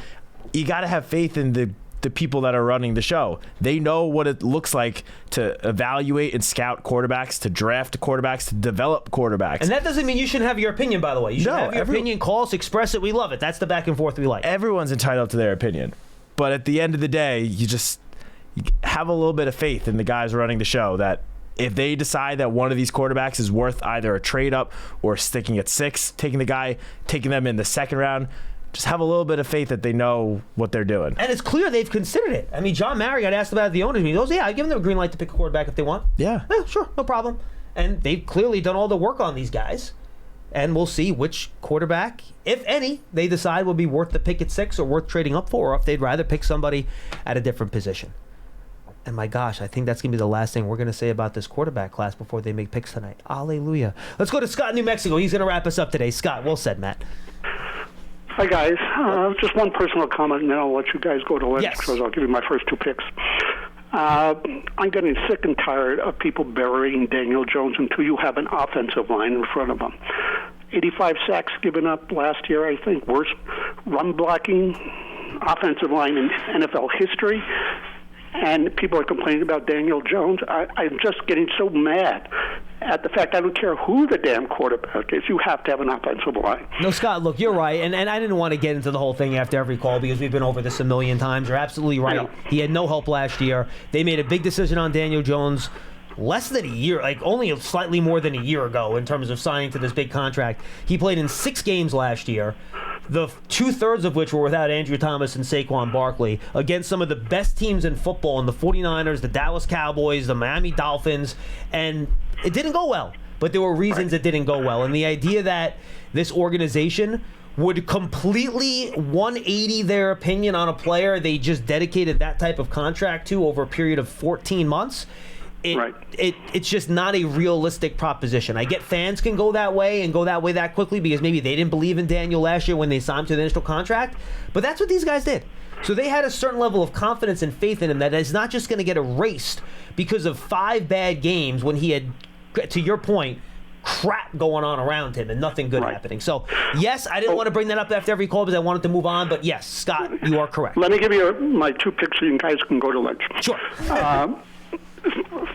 You got to have faith in the people that are running the show. They know what it looks like to evaluate and scout quarterbacks, to draft quarterbacks, to develop quarterbacks. And that doesn't mean you shouldn't have your opinion, by the way. You should have your opinion. Call us, express it. We love it. That's the back and forth we like. Everyone's entitled to their opinion. But at the end of the day, you have a little bit of faith in the guys running the show that if they decide that one of these quarterbacks is worth either a trade up or sticking at 6, taking them in the second round, just have a little bit of faith that they know what they're doing. And it's clear they've considered it. I mean, John Mary got asked about it at the owners meeting. He goes, yeah, I give them a green light to pick a quarterback if they want. Yeah. Sure, no problem. And they've clearly done all the work on these guys. And we'll see which quarterback, if any, they decide will be worth the pick at 6 or worth trading up for, or if they'd rather pick somebody at a different position. And my gosh, I think that's going to be the last thing we're going to say about this quarterback class before they make picks tonight. Hallelujah. Let's go to Scott in New Mexico. He's going to wrap us up today. Scott, well said, Matt. Hi, guys. Just one personal comment, and then I'll let you guys go to lunch because I'll give you my first 2 picks. I'm getting sick and tired of people burying Daniel Jones until you have an offensive line in front of him. 85 sacks given up last year, I think. Worst run blocking offensive line in NFL history. And people are complaining about Daniel Jones. I'm just getting so mad at the fact I don't care who the damn quarterback is. You have to have an offensive line. No, Scott, look, you're right. And I didn't want to get into the whole thing after every call because we've been over this a million times. You're absolutely right. He had no help last year. They made a big decision on Daniel Jones less than a year, like only slightly more than a year ago in terms of signing to this big contract. He played in 6 games last year, the 2/3 of which were without Andrew Thomas and Saquon Barkley, against some of the best teams in football, in the 49ers, the Dallas Cowboys, the Miami Dolphins, and it didn't go well. But there were reasons it didn't go well. And the idea that this organization would completely 180 their opinion on a player they just dedicated that type of contract to over a period of 14 months, it's just not a realistic proposition. I get fans can go that way and go that way that quickly because maybe they didn't believe in Daniel last year when they signed him to the initial contract, but that's what these guys did. So they had a certain level of confidence and faith in him that is not just going to get erased because of 5 bad games when he had, to your point, crap going on around him and nothing good happening. So, yes, I didn't want to bring that up after every call because I wanted to move on, but yes, Scott, you are correct. Let me give you my 2 picks so you guys can go to lunch. Sure.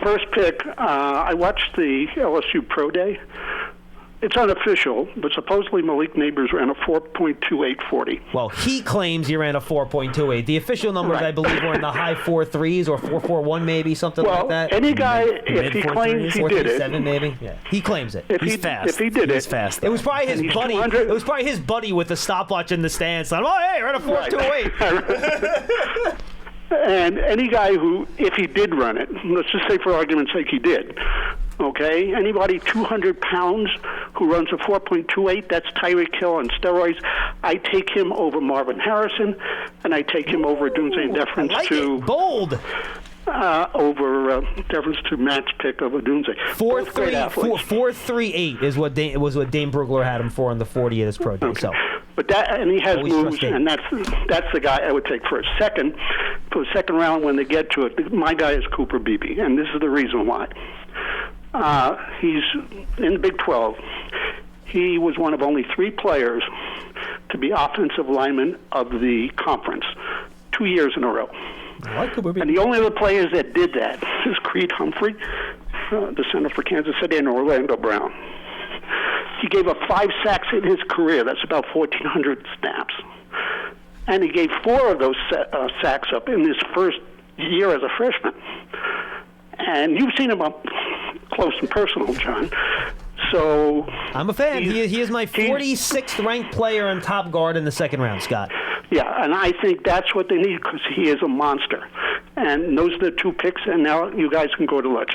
First pick, I watched the LSU Pro Day. It's unofficial, but supposedly Malik Neighbors ran a 4.2840. Well, he claims he ran a 4.28. The official numbers, I believe, were in the high 4.3s or 4.41 maybe, something like that. Well, any guy, if he claims he did it. 4.37 maybe? Yeah. He claims it. He's fast. If he did He's fast. It was probably his buddy. It was probably his buddy with the stopwatch in the stands. Like, oh, hey, ran a 4.28. And any guy who, if he did run it, let's just say for argument's sake he did, okay? Anybody 200 pounds who runs a 4.28, that's Tyreek Hill on steroids. I take him over Marvin Harrison, and I take him over Dunze in deference to... Bold! Deference to Matt's pick of Dunze. 4.38 is what Dane Brugler had him for in the 40 at his pro day. Okay. So. But and he has moves, and that's the guy I would take first. Second, for the second round when they get to it, my guy is Cooper Beebe, and this is the reason why. He's in the Big 12. He was one of only 3 players to be offensive lineman of the conference 2 years in a row. And the only other players that did that is Creed Humphrey, the center for Kansas City, and Orlando Brown. He gave up 5 sacks in his career. That's about 1,400 snaps. And he gave 4 of those sacks up in his first year as a freshman. And you've seen him up close and personal, John. So I'm a fan. He is my 46th ranked player and top guard in the second round, Scott. Yeah, and I think that's what they need because he is a monster. And those are the 2 picks, and now you guys can go to lunch.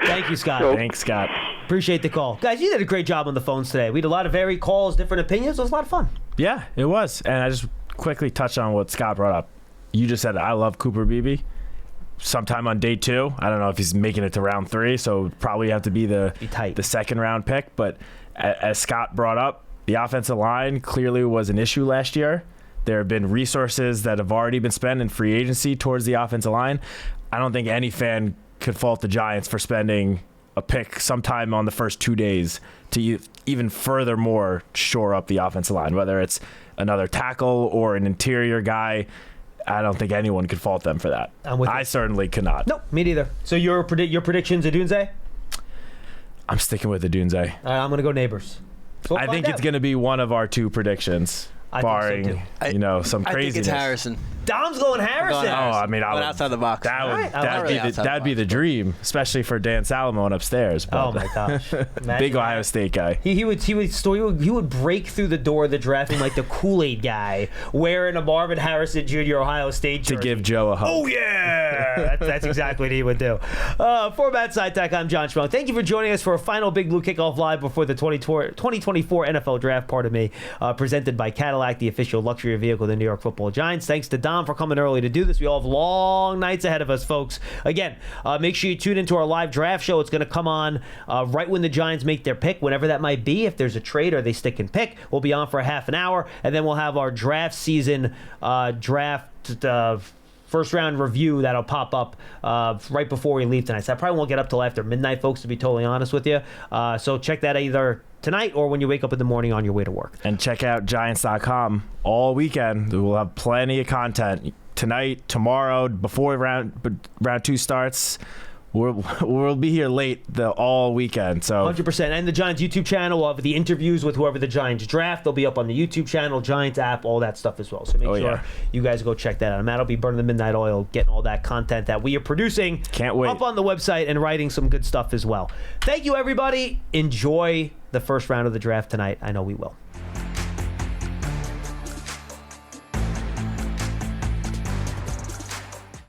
Thank you, Scott. Thanks, Scott. Appreciate the call. Guys, you did a great job on the phones today. We had a lot of varied calls, different opinions. It was a lot of fun. Yeah, it was. And I just quickly touched on what Scott brought up. You just said, I love Cooper Beebe. Sometime on day 2, I don't know if he's making it to round 3, so probably have to be the second round pick. But as Scott brought up, the offensive line clearly was an issue last year. There have been resources that have already been spent in free agency towards the offensive line. I don't think any fan could fault the Giants for spending a pick sometime on the first 2 days to even furthermore shore up the offensive line, whether it's another tackle or an interior guy. I don't think anyone could fault them for that. I certainly could not. No, me neither. So your predictions of Dunze? I'm sticking with the Dunze. All right, I'm going to go Neighbors. So I think it's going to be one of our 2 predictions, barring think so too. Some craziness. I think it's Harrison. Dom's going Harrison. Oh, I mean, Going outside the box. That'd be the dream, especially for Dan Salamone upstairs. But Oh my gosh, big Ohio State guy. He would break through the door of the draft like the Kool-Aid guy, wearing a Marvin Harrison Jr. Ohio State jersey To give Joe a hug. Oh yeah, that's exactly what he would do. For Matt Citak, I'm John Schmeelk. Thank you for joining us for a final Big Blue Kickoff Live before the 2024 NFL Draft. Pardon me, presented by Cadillac, the official luxury vehicle of the New York Football Giants. Thanks to Dom for coming early to do this. We all have long nights ahead of us, folks. Again, make sure you tune into our live draft show. It's going to come on right when the Giants make their pick, whenever that might be. If there's a trade or they stick and pick, we'll be on for a half an hour, and then we'll have our draft season first round review that'll pop up right before we leave tonight. So I probably won't get up till after midnight, folks, to be totally honest with you. So check that either tonight or when you wake up in the morning on your way to work. And check out Giants.com all weekend. We'll have plenty of content tonight, tomorrow, before round 2 starts. We'll be here late all weekend. So 100%. And the Giants YouTube channel will have the interviews with whoever the Giants draft. They'll be up on the YouTube channel, Giants app, all that stuff as well. So make sure you guys go check that out. Matt will be burning the midnight oil, getting all that content that we are producing. Can't wait. Up on the website and writing some good stuff as well. Thank you, everybody. Enjoy the first round of the draft tonight. I know we will.